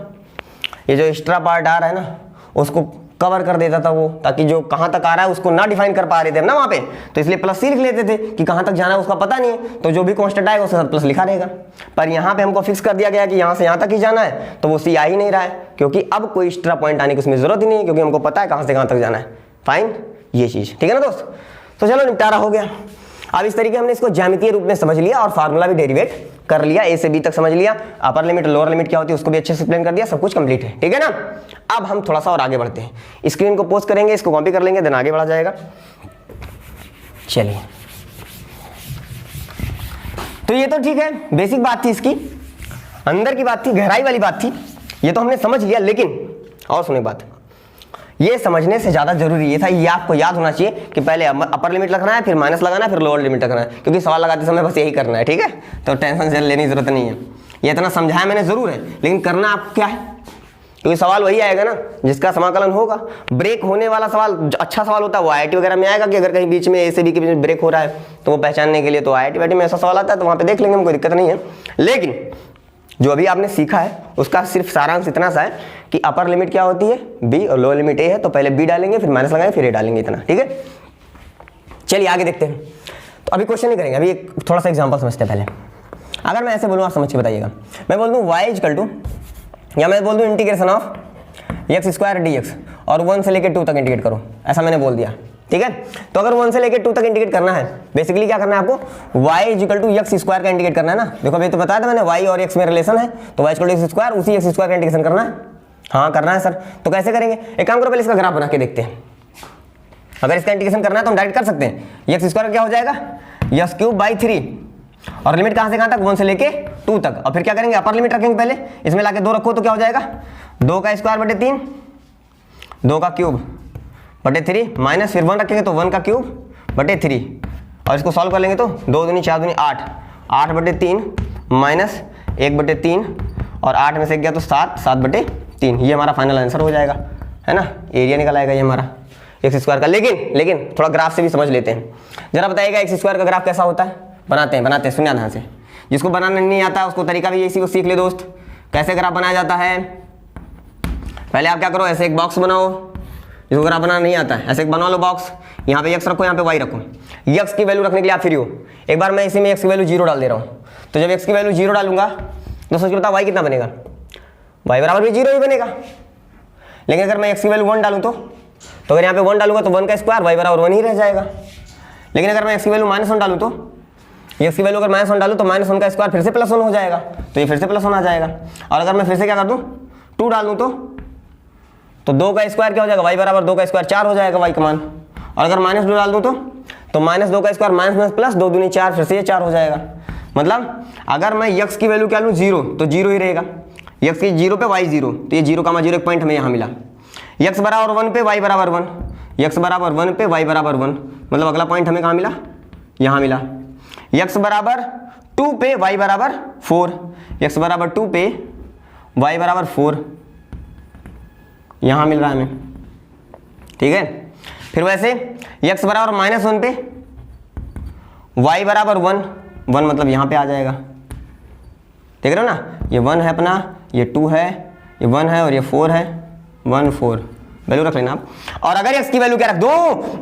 ये जो एक्स्ट्रा पार्ट आ रहा है ना उसको कवर कर देता था वो, ताकि जो कहाँ तक आ रहा है उसको ना डिफाइन कर पा रहे थे ना वहाँ पे, तो इसलिए प्लस सी लिख लेते थे कि कहाँ तक जाना है उसका पता नहीं है, तो जो भी कांस्टेंट आएगा उसके साथ प्लस लिखा रहेगा। पर यहाँ पे हमको फिक्स कर दिया गया कि यहाँ से यहाँ तक ही जाना है, तो वो सी आ ही नहीं रहा है, क्योंकि अब कोई एक्स्ट्रा पॉइंट आने की उसमें जरूरत ही नहीं है, क्योंकि हमको पता है कहाँ से कहाँ तक जाना है। फाइन, ये चीज़ ठीक है ना दोस्त। तो चलो निपटारा हो गया। अब इस तरीके हमने इसको ज्यामितीय रूप में समझ लिया और फार्मूला भी डेरिवेट कर लिया, ए से बी तक समझ लिया, अपर लिमिट लोअर लिमिट क्या होती है उसको भी अच्छे से एक्सप्लेन कर दिया, सब कुछ कंप्लीट है। ठीक है ना। अब हम थोड़ा सा और आगे बढ़ते हैं, स्क्रीन को पोस्ट करेंगे, इसको कॉपी कर लेंगे, देन आगे बढ़ा जाएगा। चलिए, तो ये तो ठीक है, बेसिक बात थी, इसकी अंदर की बात थी, गहराई वाली बात थी, ये तो हमने समझ लिया। लेकिन और सुने बात, ये समझने से ज्यादा जरूरी ये था, ये आपको याद होना चाहिए कि पहले अपर लिमिट लगाना है, फिर माइनस लगाना है, फिर लोअर लिमिट लगाना है, क्योंकि सवाल लगाते समय बस यही करना है। ठीक है, तो टेंशन लेने की जरूरत नहीं है, ये इतना समझाया मैंने जरूर है, लेकिन करना आपको क्या है, क्योंकि सवाल वही आएगा ना जिसका समाकलन होगा। ब्रेक होने वाला सवाल अच्छा सवाल होता है, वो IIT वगैरह में आएगा कि अगर कहीं बीच में ए से बी के बीच में ब्रेक हो रहा है तो वो पहचानने के लिए, तो IIT में ऐसा सवाल आता है, तो वहाँ पे देख लेंगे, कोई दिक्कत नहीं है। लेकिन जो अभी आपने सीखा है उसका सिर्फ सारांश इतना सा है कि अपर लिमिट क्या होती है, बी, और लोअर लिमिट ए है, तो पहले बी डालेंगे, फिर माइनस लगाएंगे, फिर ए डालेंगे, इतना। ठीक है, चलिए आगे देखते हैं। तो अभी क्वेश्चन नहीं करेंगे, अभी एक थोड़ा सा एग्जांपल समझते हैं पहले। अगर मैं ऐसे बोलूँ, आप समझ के बताइएगा, मैं बोल दूँ y इक्वल टू, या मैं बोल दूँ integration of x square dx, और 1 से लेकर 2 तक इंटीग्रेट करो, ऐसा मैंने बोल दिया। ठीक है, तो अगर 1 से लेकर 2 तक इंटीग्रेट करना है, बेसिकली क्या करना है आपको, y equal to x square का इंटीग्रेट करना है ना। देखो अभी तो बताया था मैंने, y और x में रिलेशन है, तो y equal to x square, उसी x स्क्वायर का इंटीग्रेशन करना है। हाँ करना है सर, तो कैसे करेंगे, एक काम करो, पहले इसका ग्राफ बना के देखते हैं। अगर इसका इंटीग्रेशन करना है तो हम डायरेक्ट कर सकते हैं, x स्क्वायर क्या हो जाएगा, यस क्यूब बाई 3, और लिमिट कहाँ से कहाँ तक, 1 से लेके 2 तक। और फिर क्या करेंगे, अपर लिमिट रखेंगे पहले, इसमें लाके 2 रखो तो क्या हो जाएगा, 2 का स्क्वायर बटे 3, 2 का क्यूब बटे 3, माइनस फिर 1 रखेंगे तो 1 का क्यूब बटे 3, और इसको सॉल्व कर लेंगे तो 2 दूनी 4 दूनी 8, 8 बटे 3 माइनस 1 बटे 3, और 8 में से गया तो 7, 7 बटे 3, ये हमारा फाइनल आंसर हो जाएगा, है ना। एरिया निकल आएगा ये हमारा एक्स स्क्वायर का। लेकिन थोड़ा ग्राफ से भी समझ लेते हैं, जरा बताइएगा एक्स स्क्वायर का ग्राफ कैसा होता है। बनाते हैं, सुनिए ध्यान से, जिसको बनाना नहीं आता उसको तरीका भी इसी को सीख ले दोस्त, कैसे ग्राफ बनाया जाता है। पहले आप क्या करो, ऐसे एक बॉक्स बनाओ, जिसको ग्राफ बनाना नहीं आता है ऐसे एक बना लो बॉक्स, यहाँ पे x रखो, यहाँ पे y रखो। x की वैल्यू रखने के लिए आप फ्री हो, एक बार मैं इसी में x की वैल्यू 0 डाल दे रहा हूँ, तो जब x की वैल्यू 0 डालूंगा तो सोच के बताओ y कितना बनेगा, y बराबर भी 0 ही बनेगा। लेकिन अगर मैं x की वैल्यू 1 डालूँ तो अगर यहाँ पे 1 डालूंगा तो 1 का स्क्वायर y बराबर 1 ही रह जाएगा। लेकिन अगर मैं x की वैल्यू -1 डालूँ तो x की वैल्यू अगर -1 डालूँ तो -1 का स्क्वायर फिर से +1 हो जाएगा, तो ये फिर से +1 आ जाएगा। और अगर मैं फिर से क्या कर दूँ, 2 डाल दूँ तो 2 का स्क्वायर क्या हो जाएगा, y बराबर 2 का स्क्वायर 4 हो जाएगा y का मान। और अगर -2 डाल दूँ तो -2 का स्क्वायर माइनस प्लस 2 दूनी 4, फिर से ये 4 हो जाएगा। मतलब अगर मैं x की वैल्यू क्या लूँ 0 तो 0 ही रहेगा, x की 0 पे y 0, तो ये 0,0 एक पॉइंट हमें यहाँ मिला। x बराबर 1 पे y बराबर 1, x बराबर 1 पे y बराबर 1, मतलब अगला पॉइंट हमें कहाँ मिला, यहाँ मिला। x बराबर 2 पे y बराबर 4, x बराबर 2 पे y बराबर 4 यहाँ मिल रहा है हमें। ठीक है, फिर वैसे x बराबर -1 पे y बराबर 1 मतलब यहाँ पे आ जाएगा, देख रहे हो ना, ये 1 है अपना, ये 2 है, ये 1 है और ये 4 है, 1 4 वैल्यू रख लेना आप। और अगर एक्स की वैल्यू क्या रख दूं,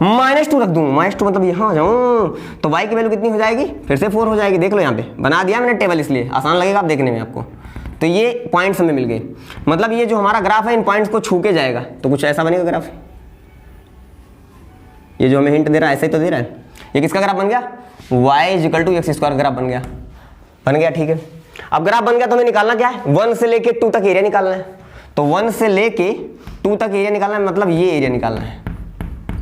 -2 रख दूं, -2 मतलब यहाँ जाऊं तो वाई की वैल्यू कितनी हो जाएगी, फिर से 4 हो जाएगी। देख लो यहाँ पे बना दिया मैंने टेबल, इसलिए आसान लगेगा आप देखने में आपको। तो ये पॉइंट्स हमें मिल गए, मतलब ये जो हमारा ग्राफ है इन पॉइंट्स को छू के जाएगा, तो कुछ ऐसा बनेगा ग्राफ। ये जो हमें हिंट दे रहा है ऐसे ही तो दे रहा है। ये किसका ग्राफ बन गया, y = x² ग्राफ बन गया, ठीक है। अब ग्राफ बन गया तो हमें निकालना क्या है, 1 से लेके 2 तक एरिया निकालना है। तो 1 से लेके 2 तक एरिया निकालना है, मतलब ये एरिया निकालना है।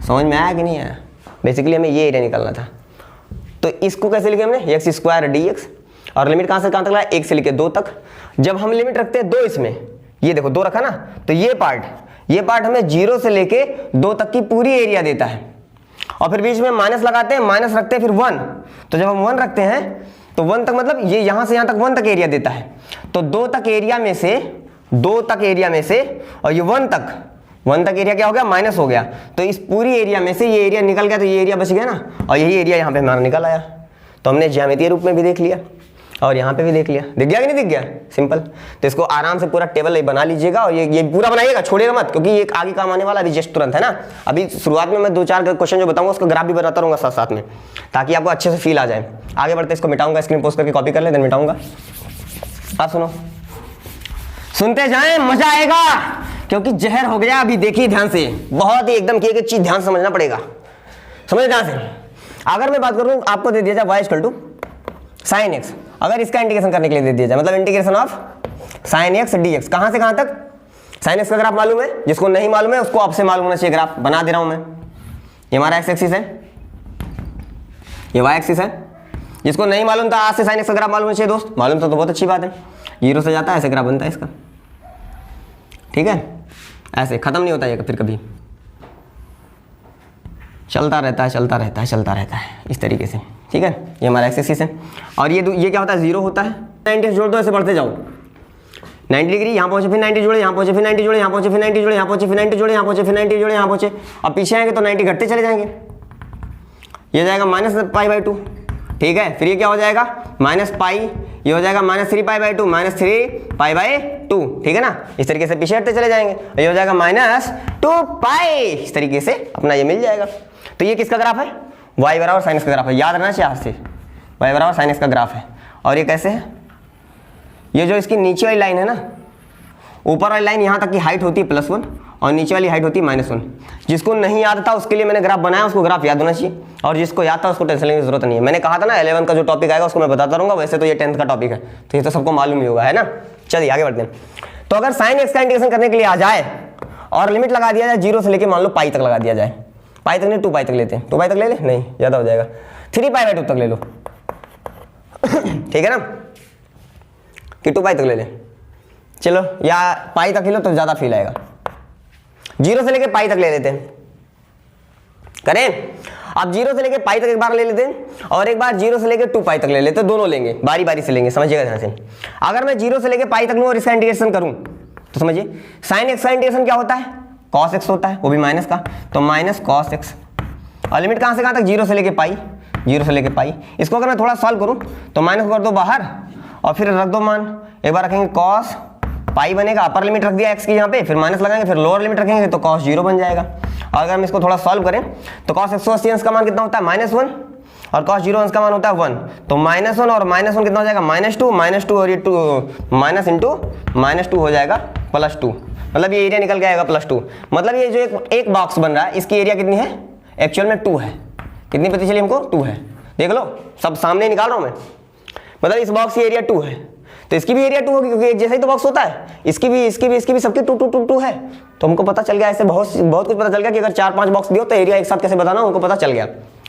समझ में आया कि नहीं आया? बेसिकली हमें ये एरिया निकालना था। तो इसको कैसे लिखे हमने, x² dx, और लिमिट कहां से कहां तक लाया, 1 से लेके 2 तक। जब हम लिमिट रखते हैं 2 इसमें, ये देखो 2 रखा ना, तो ये पार्ट हमें 0 से लेके 2 तक की पूरी एरिया देता है। और फिर बीच में माइनस लगाते हैं, माइनस रखते हैं फिर 1। तो जब हम 1 रखते हैं तो 1 तक मतलब ये यहां से यहां तक 1 तक एरिया देता है। तो 2 तक एरिया में से और ये 1 तक एरिया क्या हो गया, माइनस हो गया। तो इस पूरी एरिया में से ये एरिया निकल गया, तो ये एरिया बच गया ना, और यही एरिया यहाँ पे हमारा निकल आया। तो हमने ज्यामितीय रूप में भी देख लिया और यहाँ पे भी देख लिया। दिख गया कि नहीं दिख गया, सिंपल। तो इसको आराम से पूरा टेबल बना लीजिएगा और ये पूरा बनाइएगा, छोड़िएगा मत, क्योंकि ये आगे काम आने वाला अभी जस्ट तुरंत है ना। अभी शुरुआत में मैं 2-4 क्वेश्चन जो बताऊंगा उसका ग्राफ भी बनाता रहूंगा साथ साथ में, ताकि आपको अच्छे से फील आ जाए। आगे बढ़ते इसको मिटाऊंगा, स्क्रीन पोस्ट करके कॉपी कर ले, देन मिटाऊंगा। आप सुनो, सुनते जाएं, मजा आएगा, क्योंकि जहर हो गया अभी। देखिए ध्यान से, बहुत ही एकदम एक चीज ध्यान समझना पड़ेगा, समझ ध्यान से। अगर मैं बात करूं, आपको दे दिया जाए y = sin x, अगर इसका इंटीग्रेशन करने के लिए दे दिया जाए, मतलब integration of sin x dx, कहां से कहां तक। sin x का ग्राफ मालूम है, जिसको नहीं मालूम है उसको आपसे मालूम होना चाहिए। ग्राफ बना दे रहा हूं मैं, ये हमारा x एक्सिस है, ये y एक्सिस है। जिसको नहीं मालूम था आज से sin x का ग्राफ मालूम है दोस्त, मालूम था तो बहुत अच्छी बात है। 0 से जाता है, ऐसे ग्राफ बनता है इसका, ठीक है। ऐसे खत्म नहीं होता ये फिर कभी, चलता रहता है इस तरीके से, ठीक है। ये हमारा x एक्सिस है। और ये क्या होता है, 0 होता है। 90 जोड़ दो, ऐसे बढ़ते जाओ, 90 डिग्री, यहाँ पहुंचे फिर 90 जोड़े, यहाँ पहुंचे फिर 90 जोड़े, यहाँ पहुंचे फिर 90 जोड़े, यहाँ पहुंचे फिर 90 जोड़े, यहाँ पहुंचे फिर 90 जोड़े, यहाँ पहुंचे। अब पीछे आएंगे तो 90 घटते चले जाएंगे, ये जाएगा -π/2, ठीक है। फिर ये क्या हो जाएगा, -π, ये हो जाएगा -3π/2, -3π/2, ठीक है ना। इस तरीके से पीछे हटते चले जाएंगे, ये हो जाएगा -2π, इस तरीके से अपना ये मिल जाएगा। तो ये किसका ग्राफ है, y = sin x का ग्राफ है। याद रहना चाहिए आज से, y = sin x का ग्राफ है। और ये कैसे है, ये जो इसकी नीचे वाली लाइन है ना, ऊपर वाली लाइन यहाँ तक की हाइट होती है +1 और नीचे वाली हाइट होती है -1। जिसको नहीं याद था उसके लिए मैंने ग्राफ बनाया, उसको ग्राफ याद होना चाहिए, और जिसको याद था उसको टेंशन लेने की जरूरत नहीं है। मैंने कहा था ना 11 का जो टॉपिक आएगा उसको मैं बताता रहूंगा, वैसे तो ये 10th का टॉपिक है, तो ये तो सबको मालूम ही होगा, है ना। चलिए आगे बढ़ते हैं। तो अगर sin x का इंटीग्रेशन करने के लिए आ जाए और लिमिट लगा दिया जाए 0 से लेके मान लो π तक लगा दिया जाए, π तक नहीं 2π तक लेते हैं, 2π तक ले ले, नहीं ज़्यादा हो जाएगा, 3π/2 तक ले लो, ठीक है ना, कि 2π तक ले ले, चलो, या π तक ले लो तो ज़्यादा फील आएगा। 0 से लेके π तक ले लेते हैं, करें। अब 0 से लेके π तक एक बार ले लेते हैं और एक बार 0 से लेके 2π तक ले लेते हैं, दोनों लेंगे, बारी बारी से लेंगे, समझिएगा ध्यान से। अगर मैं 0 से लेके π तक लूँ और इसका इंटीग्रेशन करूँ तो समझिए, sin x का इंटीग्रेशन क्या होता है, cos x होता है, वो भी माइनस का, तो -cos x। और लिमिट कहाँ से कहाँ तक, 0 से लेके π, 0 से लेके π। इसको अगर मैं थोड़ा सॉल्व करूँ तो माइनस कर दो बाहर और फिर रख दो मान, एक बार रखेंगे cos π बनेगा, अपर लिमिट रख दिया x की यहाँ पे, फिर माइनस लगाएंगे, फिर लोअर लिमिट रखेंगे तो cos 0 बन जाएगा। और अगर हम इसको थोड़ा सॉल्व करें तो cos 180 अंश का मान कितना होता है, -1, और cos 0 अंश का मान होता है 1, तो -1 और -1 कितना हो जाएगा, -2 और ये 2 माइनस इंटू -2 हो जाएगा +2, मतलब ये एरिया निकल के आएगा +2। मतलब ये जो एक बॉक्स बन रहा है इसकी एरिया कितनी है, एक्चुअल में 2 है। कितनी पता चली हमको, 2 है, देख लो सब सामने निकाल रहा हूँ मैं, मतलब इस बॉक्स की एरिया 2 है, तो इसकी भी एरिया 2 होगी, क्योंकि एक जैसा ही तो बॉक्स होता है, इसकी भी सबकी 2 है। तो हमको पता चल गया, ऐसे बहुत कुछ पता चल गया कि अगर 4-5 बॉक्स दियो तो एरिया एक साथ कैसे बताना हमको पता चल गया।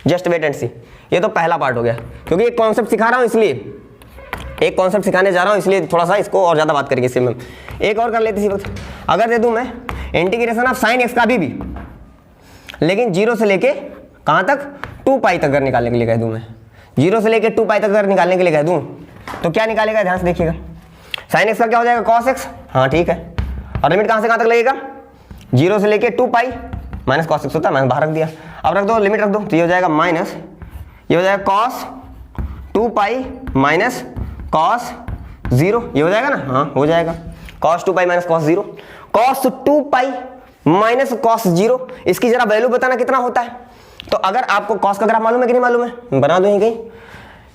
जस्ट वेट एंड सी। ये तो पहला पार्ट हो गया, क्योंकि एक कॉन्सेप्ट सिखा रहा हूँ, इसलिए एक कॉन्सेप्ट सिखाने जा रहा हूँ, इसलिए थोड़ा सा इसको और ज़्यादा बात करेंगे इससे। मैं एक और कर लेते इसी वक्त, अगर दे दूँ मैं इंटीग्रेशन ऑफ sin x का भी, लेकिन 0 से लेके कहाँ तक, 2π तक अगर निकालने के लिए कह दूँ मैं, 0 से लेके 2π तक अगर निकालने के लिए कह दूँ तो क्या निकालेगा, ध्यान से देखिएगा। sin x का क्या हो जाएगा, cos x, हाँ ठीक है। और लिमिट कहाँ से कहाँ तक लगेगा, 0 से लेके 2π, -cos x होता है, मैंने बाहर रख दिया। अब रख दो, लिमिट रख दो, तो ये हो जाएगा माइनस, ये हो जाएगा cos 2π cos 0, ये हो जाएगा ना, हाँ हो जाएगा, cos 2π cos 0, cos 2π minus cos 0। इसकी जरा वैल्यू बताना कितना होता है। तो अगर आपको कॉस का ग्राफ मालूम है कि नहीं मालूम है, बना दो यहीं कहीं।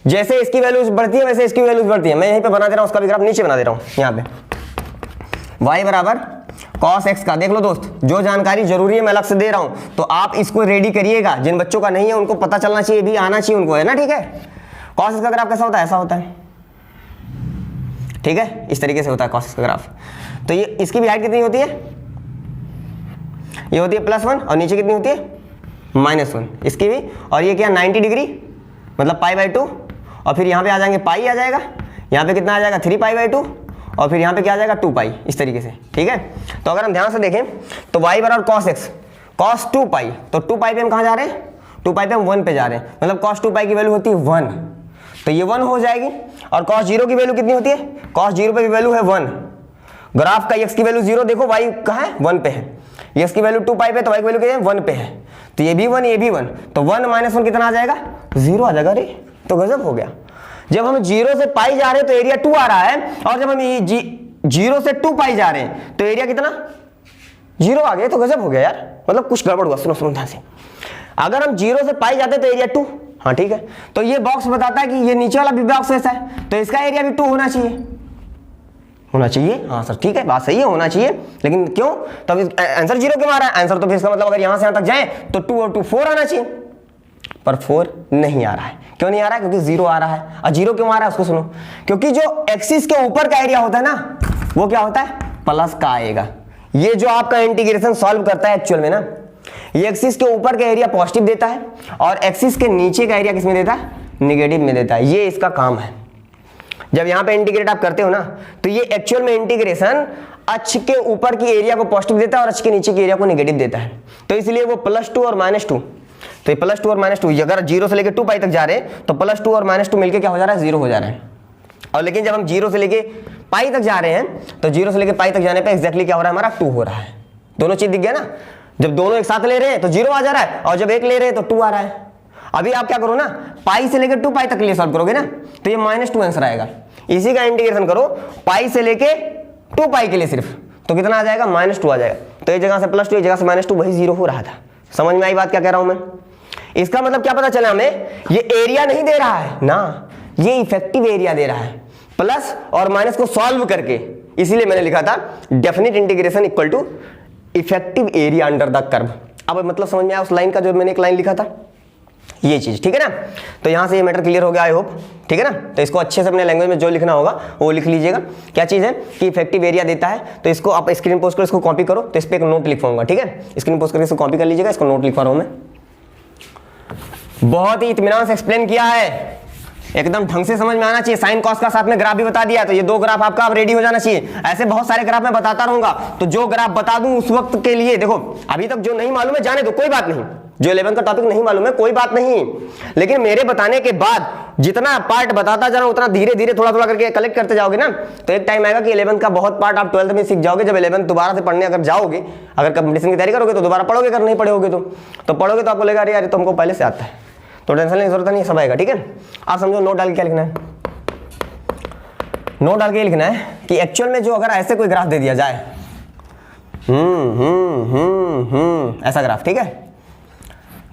जैसे इसकी वैल्यू बढ़ती है वैसे इसकी वैल्यू बढ़ती है। मैं यहीं पे बना दे रहा हूं, उसका भी ग्राफ नीचे बना दे रहा हूं यहाँ पे। y बराबर कॉस एक्स का, देख लो दोस्त, जो जानकारी जरूरी है मैं अलग से दे रहा हूं, तो आप इसको रेडी करिएगा। जिन बच्चों का नहीं है उनको पता चलना चाहिए, भी आना चाहिए उनको, है ना, ठीक है। कॉस एक्स का ग्राफ कैसा होता है, ऐसा होता है, ठीक है, इस तरीके से होता है कॉस एक्स का ग्राफ। तो ये इसकी भी हाइट कितनी होती है, ये होती है +1 और नीचे कितनी होती है -1 इसकी भी। और ये क्या 90 डिग्री मतलब π/2, और फिर यहाँ पे आ जाएंगे पाई आ जाएगा, यहाँ पे कितना आ जाएगा 3π/2, और फिर यहाँ पे क्या आ जाएगा 2π, इस तरीके से, ठीक है। तो अगर हम ध्यान से देखें तो y बराबर cos x cos 2π, तो 2π पे हम कहाँ जा रहे हैं, 2π पे हम 1 पे जा रहे हैं, मतलब cos 2π की वैल्यू होती है 1, तो ये 1 हो जाएगी। और cos 0 की वैल्यू कितनी होती है, cos 0 पे की वैल्यू है 1। ग्राफ का x की वैल्यू 0 देखो, y कहाँ है 1 पे है, x की वैल्यू 2π पे, तो y की वैल्यू क्या है 1 पे है, तो ये भी 1 ये भी 1, तो 1 - 1 कितना आ जाएगा 0 आ जाएगा। अरे तो गजब हो गया। जब हम 0 से पाई जा रहे हैं तो एरिया 2 आ रहा है, और जब हम 0 से 2 पाई जा रहे हैं तो एरिया कितना 0 आ गया। तो गजब हो गया यार, मतलब कुछ गड़बड़ हुआ। सुनो सुनो ध्यान से, अगर हम 0 से पाई जाते तो एरिया 2, हाँ ठीक है। तो ये बॉक्स बताता है कि ये नीचे वाला भी बॉक्स ऐसा है, तो इसका एरिया भी 2 होना चाहिए, होना चाहिए। हाँ सर ठीक है, बात सही है, होना चाहिए, लेकिन क्यों, तब आंसर 0 क्यों आ रहा है, आंसर तो फिर इसका मतलब अगर यहां से यहां तक जाए तो 2 और 2 4 आना चाहिए, पर 4 नहीं आ रहा है। क्यों नहीं आ रहा है, क्योंकि 0 आ रहा है। और 0 क्यों आ रहा है उसको सुनो, क्योंकि जो एक्सिस के ऊपर का एरिया होता है ना, वो क्या होता है प्लस का आएगा। ये जो आपका इंटीग्रेशन सॉल्व करता है एक्चुअल में ना, ये एक्सिस के ऊपर का एरिया पॉजिटिव देता है और एक्सिस के नीचे का एरिया किसमें देता है, निगेटिव में देता है। ये इसका काम है। जब यहां पे इंटीग्रेट आप करते हो ना, तो ये एक्चुअल में इंटीग्रेशन अक्ष के ऊपर की एरिया को पॉजिटिव देता है और अक्ष के नीचे की एरिया को नेगेटिव देता है। तो इसलिए वो +2 और -2, तो ये +2 और -2 अगर 0 से लेके 2π तक जा रहे हैं तो +2 और -2 मिलके क्या हो जा रहा है 0 हो जा रहा है। और लेकिन जब हम 0 से लेके पाई तक जा रहे हैं तो 0 से लेके पाई तक जाने पे एग्जैक्टली क्या हो रहा है, हमारा 2 हो रहा है। दोनों चीज दिख गया ना, जब दोनों एक साथ ले रहे हैं तो 0 आ जा रहा है, और जब एक ले रहे हैं तो 2 आ रहा है। अभी आप क्या करो ना, पाई से लेके 2π तक के लिए सॉल्व करोगे ना, तो ये -2 आंसर आएगा। इसी का इंटीग्रेशन करो पाई से लेके 2π के लिए सिर्फ, तो कितना आ जाएगा -2 आ जाएगा। तो एक जगह से +2 एक जगह से -2, वही 0 हो रहा था। समझ में आई बात क्या कह रहा हूं मैं। इसका मतलब क्या पता चला हमें, ये एरिया नहीं दे रहा है ना, ये इफेक्टिव एरिया दे रहा है प्लस और माइनस को सॉल्व करके। इसीलिए मैंने लिखा था definite integration equal to effective area under the curve. अब मतलब समझ में आया उस लाइन का, जो मैंने एक लाइन लिखा था, ये चीज, ठीक है ना। तो यहां से ये मैटर क्लियर हो गया आई होप, ठीक है ना। तो इसको अच्छे से अपने लैंग्वेज में जो लिखना होगा वो लिख लीजिएगा। क्या चीज है कि इफेक्टिव एरिया देता है, तो इसको आप स्क्रीन पोस्ट करो, इसको कॉपी करो, तो इस पर एक नोट लिखवाऊंगा, ठीक है। स्क्रीन पोस्ट करके इसको कॉपी कर लीजिएगा, इसको नोट लिखवा रहा हूं मैं। बहुत ही इत्मीनान से एक्सप्लेन किया है, एकदम ढंग से समझ में आना चाहिए। साइन कॉस का साथ में ग्राफ भी बता दिया, तो ये 2 ग्राफ आपका अब रेडी हो जाना चाहिए। ऐसे बहुत सारे ग्राफ मैं बताता रहूंगा, तो जो ग्राफ बता दूं उस वक्त के लिए, देखो अभी तक जो नहीं मालूम है जाने दो, कोई बात नहीं। जो 11 का टॉपिक नहीं मालूम है कोई बात नहीं, लेकिन मेरे बताने के बाद जितना पार्ट बताता जा रहा हूं उतना धीरे धीरे थोड़ा थोड़ा करके कलेक्ट करते जाओगे ना, तो एक टाइम आएगा कि 11 का बहुत पार्ट आप 12th में सीख जाओगे। जब 11 दोबारा से पढ़ने अगर जाओगे, अगर कंपटीशन की तैयारी करोगे तो दोबारा पढ़ोगे, अगर नहीं पढ़ोगे तो पढ़ोगे तो आपको लगेगा अरे यार तो हमको पहले से आता है, तो टेंशन लेने की जरूरत नहीं, सब आएगा, ठीक है। आप समझो नोट डाल के क्या लिखना है, नोट डाल के लिखना है कि एक्चुअल में जो अगर ऐसे कोई ग्राफ दे दिया जाए, ऐसा ग्राफ, ठीक है,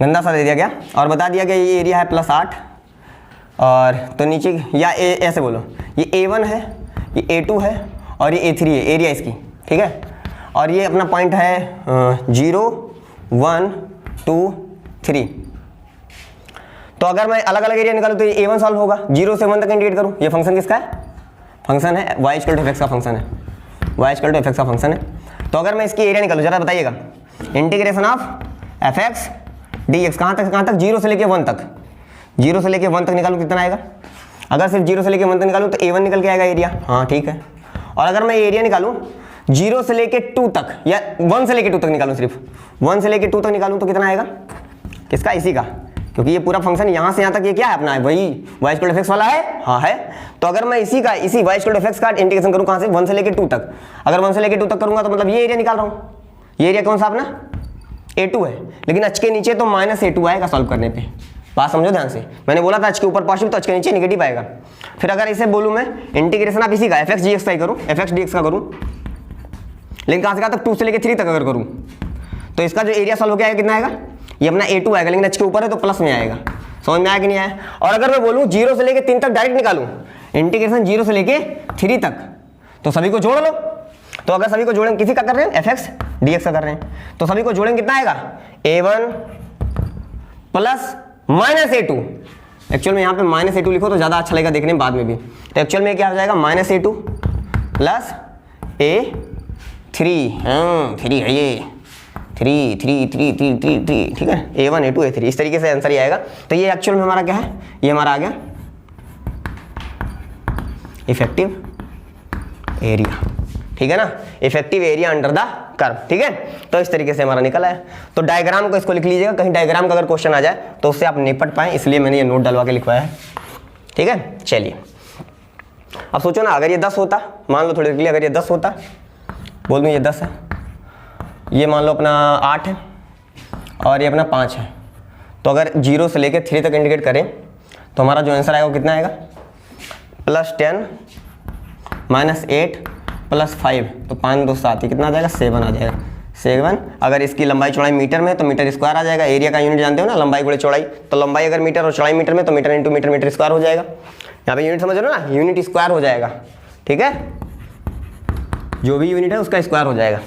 गंदा सा दे दिया गया और बता दिया कि ये एरिया है +8, और तो नीचे या ऐसे बोलो ये A1 है, ये A2 है और ये A3 है एरिया इसकी, ठीक है। और ये अपना पॉइंट है 0 1 2 3। तो अगर मैं अलग अलग एरिया निकालूं तो ये A1 सॉल्व होगा, 0 से 1 तक इंडिकेट करूं। ये फंक्शन किसका है, फंक्शन है y = fx का फंक्शन है, y = fx का फंक्शन है। तो अगर मैं इसकी एरिया निकालूं, जरा बताइएगा, इंटीग्रेशन ऑफ fx dx कहाँ तक 0 से लेके 1 तक, 0 से लेके 1 तक निकालूं कितना आएगा। अगर सिर्फ 0 से लेके 1 तक निकालूं तो A1 निकल के आएगा एरिया, हाँ ठीक है। और अगर मैं एरिया निकालूं 0 से लेके 2 तक या 1 से लेके 2 तक निकालूं, सिर्फ 1 से लेके 2 तक निकालूं तो कितना आएगा, किसका, इसी का, क्योंकि ये पूरा फंक्शन यहाँ से यहाँ तक ये क्या है अपना है, वही y = fx वाला है, हाँ है। तो अगर मैं इसी y = fx का इंटीग्रेशन करूँ कहाँ से, 1 से लेके 2 तक, अगर 1 से लेके 2 तक करूँगा तो मतलब ये एरिया निकाल रहा हूँ। ये एरिया कौन सा अपना A2 है, लेकिन h के नीचे तो -A2 आएगा सॉल्व करने पे। बात समझो ध्यान से, मैंने बोला था h के ऊपर पॉजिटिव तो h के नीचे नेगेटिव आएगा। फिर अगर इसे बोलूँ मैं इंटीग्रेशन आप इसी का fx dx का ही करूँ, fx dx का करूँ, लेकिन कहाँ से कहाँ तक 2 से लेके 3 तक अगर करूँ तो इसका जो एरिया सॉल्व हो गया कितना आएगा, ये अपना A2 आएगा, लेकिन h के ऊपर है तो प्लस में आएगा। समझ में आया कि नहीं आया? और अगर मैं बोलूँ 0 से लेके 3 तक डायरेक्ट निकालूं, इंटीग्रेशन 0 से लेके 3 तक, तो सभी को जोड़ लो। तो अगर सभी को जोड़ेंगे, किसी का कर रहे हैं fx dx का कर रहे हैं, तो सभी को जोड़ेंगे कितना आएगा, a1 plus minus a2। Actual में यहाँ पे माइनस a2 लिखो तो ज्यादा अच्छा लगेगा देखने में बाद में भी। तो एक्चुअल में क्या हो जाएगा, माइनस a2 प्लस a3, हाँ 3 है ये, 3 3 3 3 3 3, ठीक है, a1 a2 a3, इस तरीके से आंसर ही आएगा। तो ये एक्चुअल में हमारा क्या है, ये हमारा आ गया इफेक्टिव एरिया, ठीक है ना, effective area under the curve, ठीक है। तो इस तरीके से हमारा निकला है। तो डायग्राम को इसको लिख लीजिएगा, कहीं डायग्राम का अगर क्वेश्चन आ जाए तो उससे आप निपट पाए, इसलिए मैंने ये नोट डलवा के लिखवाया है, ठीक है। चलिए अब सोचो ना, अगर ये 10 होता, मान लो थोड़ी देर के लिए, अगर ये 10 होता, बोल दूँ ये 10 है, ये मान लो अपना 8 है और ये अपना 5 है, तो अगर 0 से लेकर 3 तक इंडिकेट करें तो हमारा जो आंसर आएगा वो कितना आएगा, +10 -8 + 5, तो 5 2 7, कितना आ जाएगा, 7 आ जाएगा, 7। अगर इसकी लंबाई चौड़ाई मीटर में है तो मीटर स्क्वायर आ जाएगा। एरिया का यूनिट जानते हो ना, लंबाई गुणे चौड़ाई, तो लंबाई अगर मीटर और चौड़ाई मीटर में तो metre into metre, metre square हो जाएगा। यहाँ पे यूनिट समझ लो ना, यूनिट स्क्वायर हो जाएगा, ठीक है, जो भी यूनिट है उसका स्क्वायर हो जाएगा।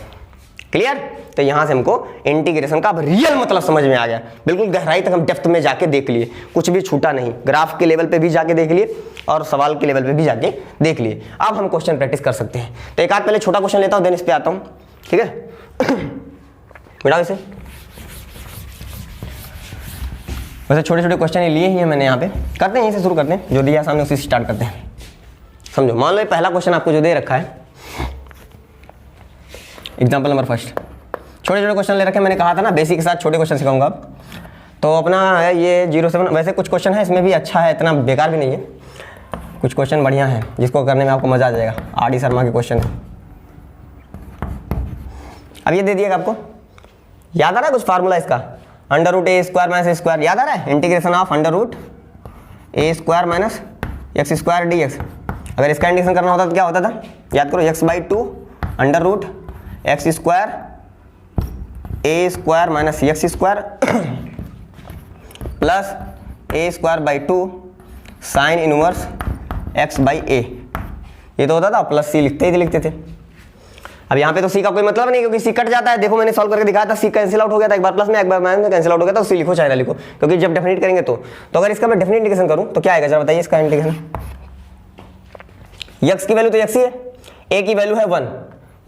क्लियर? तो यहाँ से हमको इंटीग्रेशन का अब रियल मतलब समझ में आ गया, बिल्कुल गहराई तक हम डेप्थ में जाके देख लिए, कुछ भी छूटा नहीं, ग्राफ के लेवल पे भी जाके देख लिए और सवाल के लेवल पे भी जाके देख लिए। अब हम क्वेश्चन प्रैक्टिस कर सकते हैं। तो एक आध पहले छोटा क्वेश्चन लेता हूँ, देन इस पे आता हूँ, ठीक है। मिटाओ इसे, वैसे छोटे छोटे क्वेश्चन लिए ही हैं मैंने यहाँ पे, करते हैं यहीं से शुरू करते हैं, जो दिया सामने उसी से स्टार्ट करते हैं। समझो, मान लो पहला क्वेश्चन आपको जो दे रखा है, एग्जाम्पल नंबर फर्स्ट, छोटे छोटे क्वेश्चन ले रखे हैं, मैंने कहा था ना बेसिक के साथ छोटे क्वेश्चन सिखाऊंगा अब। तो अपना है ये 07, वैसे कुछ क्वेश्चन है इसमें भी अच्छा है, इतना बेकार भी नहीं है, कुछ क्वेश्चन बढ़िया है जिसको करने में आपको मजा आ जाएगा। RD शर्मा के क्वेश्चन है। अब ये दे दिएगा आपको, याद आ रहा है कुछ फार्मूला इसका, √a² - a², याद आ रहा है, integration of √a² - x² dx। अगर इसका इंटीग्रेशन करना होता तो क्या होता था, याद करो, x/2 √x² a² - x² plus a²/2 sine inverse x/a, ये तो होता था, प्लस c लिखते थे। अब यहाँ पे तो c का कोई मतलब नहीं, क्योंकि c कट जाता है। देखो मैंने सॉल्व करके दिखाया था, c कैंसिल आउट हो गया था, एक बार प्लस में एक बार माइनस में कैंसिल आउट हो गया था, c लिखो चाहे ना लिखो, क्योंकि जब डेफिनेट करेंगे तो अगर इसका मैं डेफिनेट इंटीग्रेशन करूँ तो क्या आएगा, जरा बताइए इसका इंटीग्रेशन। x की वैल्यू तो x ही है, a की वैल्यू है 1,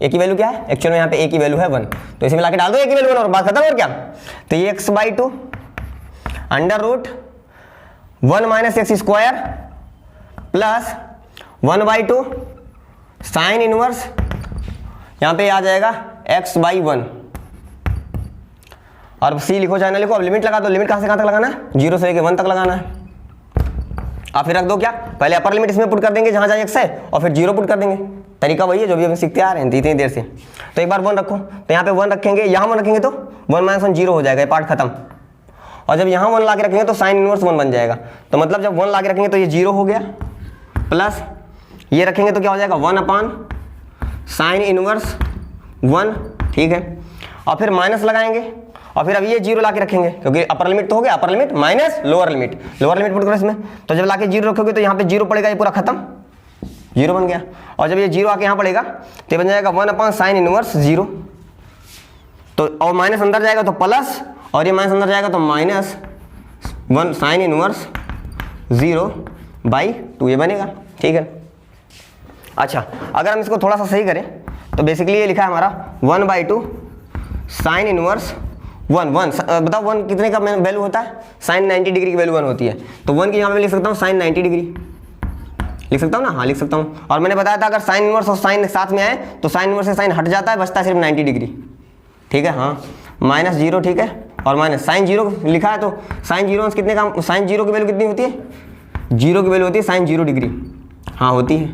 a की वैल्यू क्या है, एक्चुअल में यहाँ पे a की वैल्यू है 1, तो इसे मिला के डाल दो a की वैल्यू 1 और बात खत्म। और क्या, तो ये x/2 √1 - x² plus 1/2 sine inverse, यहाँ पे आ जाएगा x/1 और c लिखो चाहे ना लिखो। अब लिमिट लगा दो, लिमिट कहाँ से कहाँ तक लगाना है, 0 से लेके 1 तक लगाना है। आप फिर रख दो क्या, पहले अपर लिमिट इसमें पुट कर देंगे जहाँ जहाँ x है, और फिर 0 पुट कर देंगे। तरीका वही है जो भी हम सीखते आ रहे हैं इतनी देर से। तो एक बार 1 रखो, तो यहाँ पे 1 रखेंगे, यहाँ 1 रखेंगे तो 1 - 1 0 हो जाएगा, ये पार्ट खत्म। और जब यहाँ 1 ला के रखेंगे तो साइन इनवर्स 1 बन जाएगा, तो मतलब जब 1 ला के रखेंगे तो ये 0 हो गया, प्लस ये रखेंगे तो क्या हो जाएगा 1/, साइन इनवर्स 1, ठीक है। और फिर माइनस लगाएंगे, और फिर अब ये 0 ला के रखेंगे, क्योंकि अपर लिमिट तो हो गया, upper limit minus lower limit put करो इसमें। तो जब लाके 0 रखोगे तो यहाँ पे 0 पड़ेगा, ये पूरा खत्म, 0 बन गया। और जब ये 0 आके यहाँ पड़ेगा तो बन जाएगा 1/, साइन इनवर्स 0, तो और माइनस अंदर जाएगा तो प्लस, और ये माइनस अंदर जाएगा तो -1 साइन इनवर्स 0/2, ये बनेगा, ठीक है। अच्छा, अगर हम इसको थोड़ा सा सही करें तो बेसिकली ये लिखा है हमारा 1/2 साइन इनवर्स 1 बताओ 1 कितने का वैल्यू होता है, साइन 90 डिग्री की वैल्यू 1 होती है, तो 1 की यहाँ पे लिख सकता हूँ साइन 90 डिग्री, लिख सकता हूँ ना, हाँ लिख सकता हूँ। और मैंने बताया था अगर साइन इनवर्स और साइन साथ में आए तो साइन इनवर्स से साइन हट जाता है, बचता है सिर्फ 90 डिग्री, ठीक है, हाँ, -0, ठीक है, और माइनस साइन 0 लिखा है, तो साइन 0 कितने का, साइन 0 की वैल्यू कितनी होती है, 0 की वैल्यू होती है साइन 0 डिग्री, हाँ होती है,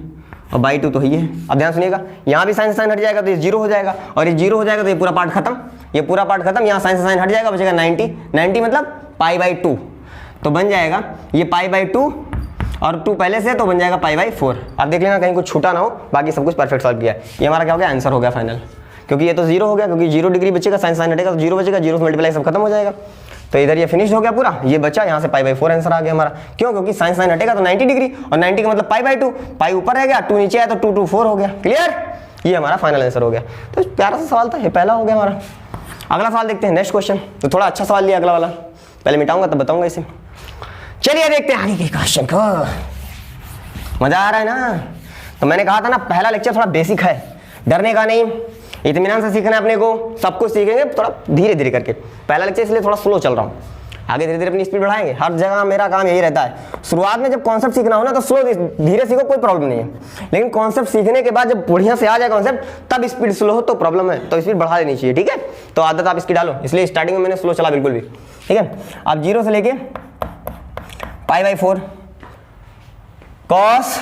और /2 तो ही है। अब ध्यान सुनिएगा, यहाँ भी साइन से साइन हट जाएगा तो ये 0 हो जाएगा, और ये 0 हो जाएगा तो ये पूरा पार्ट खत्म, ये पूरा पार्ट खत्म। यहाँ साइन से साइन हट जाएगा, बचेगा 90 मतलब π/2, तो बन जाएगा ये π/2 और 2 पहले से, तो बन जाएगा π/4। आप देख लेना कहीं कुछ छूटा ना हो, बाकी सब कुछ परफेक्ट सॉल्व किया है। ये हमारा क्या हो गया, आंसर हो गया फाइनल। क्योंकि ये तो जीरो हो गया, क्योंकि 0 डिग्री बचेगा, साइन साइन हटेगा तो 0 बचेगा, 0 से मल्टीप्लाई सब खत्म हो जाएगा। तो इधर ये फिनिश हो गया पूरा, ये बचा यहाँ से π/4 आंसर आ गया हमारा। क्यों? क्योंकि साइन साइन हटेगा तो 90 डिग्री, और 90 का मतलब π/2, पाई ऊपर रह गया, 2 नीचे आया तो 2 2 4 हो गया। क्लियर? ये हमारा फाइनल आंसर हो गया। तो प्यारा सा सवाल था, ये पहला हो गया हमारा। अगला सवाल देखते हैं, नेक्स्ट क्वेश्चन। तो थोड़ा अच्छा सवाल लिया अगला वाला, पहले मिटाऊंगा तब बताऊंगा इसे। चलिए देखते हैं आगे के क्वेश्चन को। मजा आ रहा है ना? तो मैंने कहा था ना पहला लेक्चर थोड़ा बेसिक है, डरने का नहीं, इत्मीनान से सीखना है अपने को, सब कुछ सीखेंगे थोड़ा धीरे धीरे करके। पहला लेक्चर इसलिए थोड़ा स्लो चल रहा हूँ, आगे धीरे धीरे अपनी स्पीड बढ़ाएंगे। हर जगह मेरा काम यही रहता है, शुरुआत में जब कॉन्सेप्ट सीखना हो ना तो स्लो धीरे सीखो, कोई प्रॉब्लम नहीं है, लेकिन कॉन्सेप्ट सीखने के बाद जब बढ़िया से आ जाए कॉन्सेप्ट तब स्पीड स्लो हो तो प्रॉब्लम है, तो स्पीड बढ़ा देनी चाहिए। ठीक है, तो आदत आप इसकी डालो, इसलिए स्टार्टिंग में मैंने स्लो चला बिल्कुल भी। ठीक है, अब 0 से लेके π/4 cos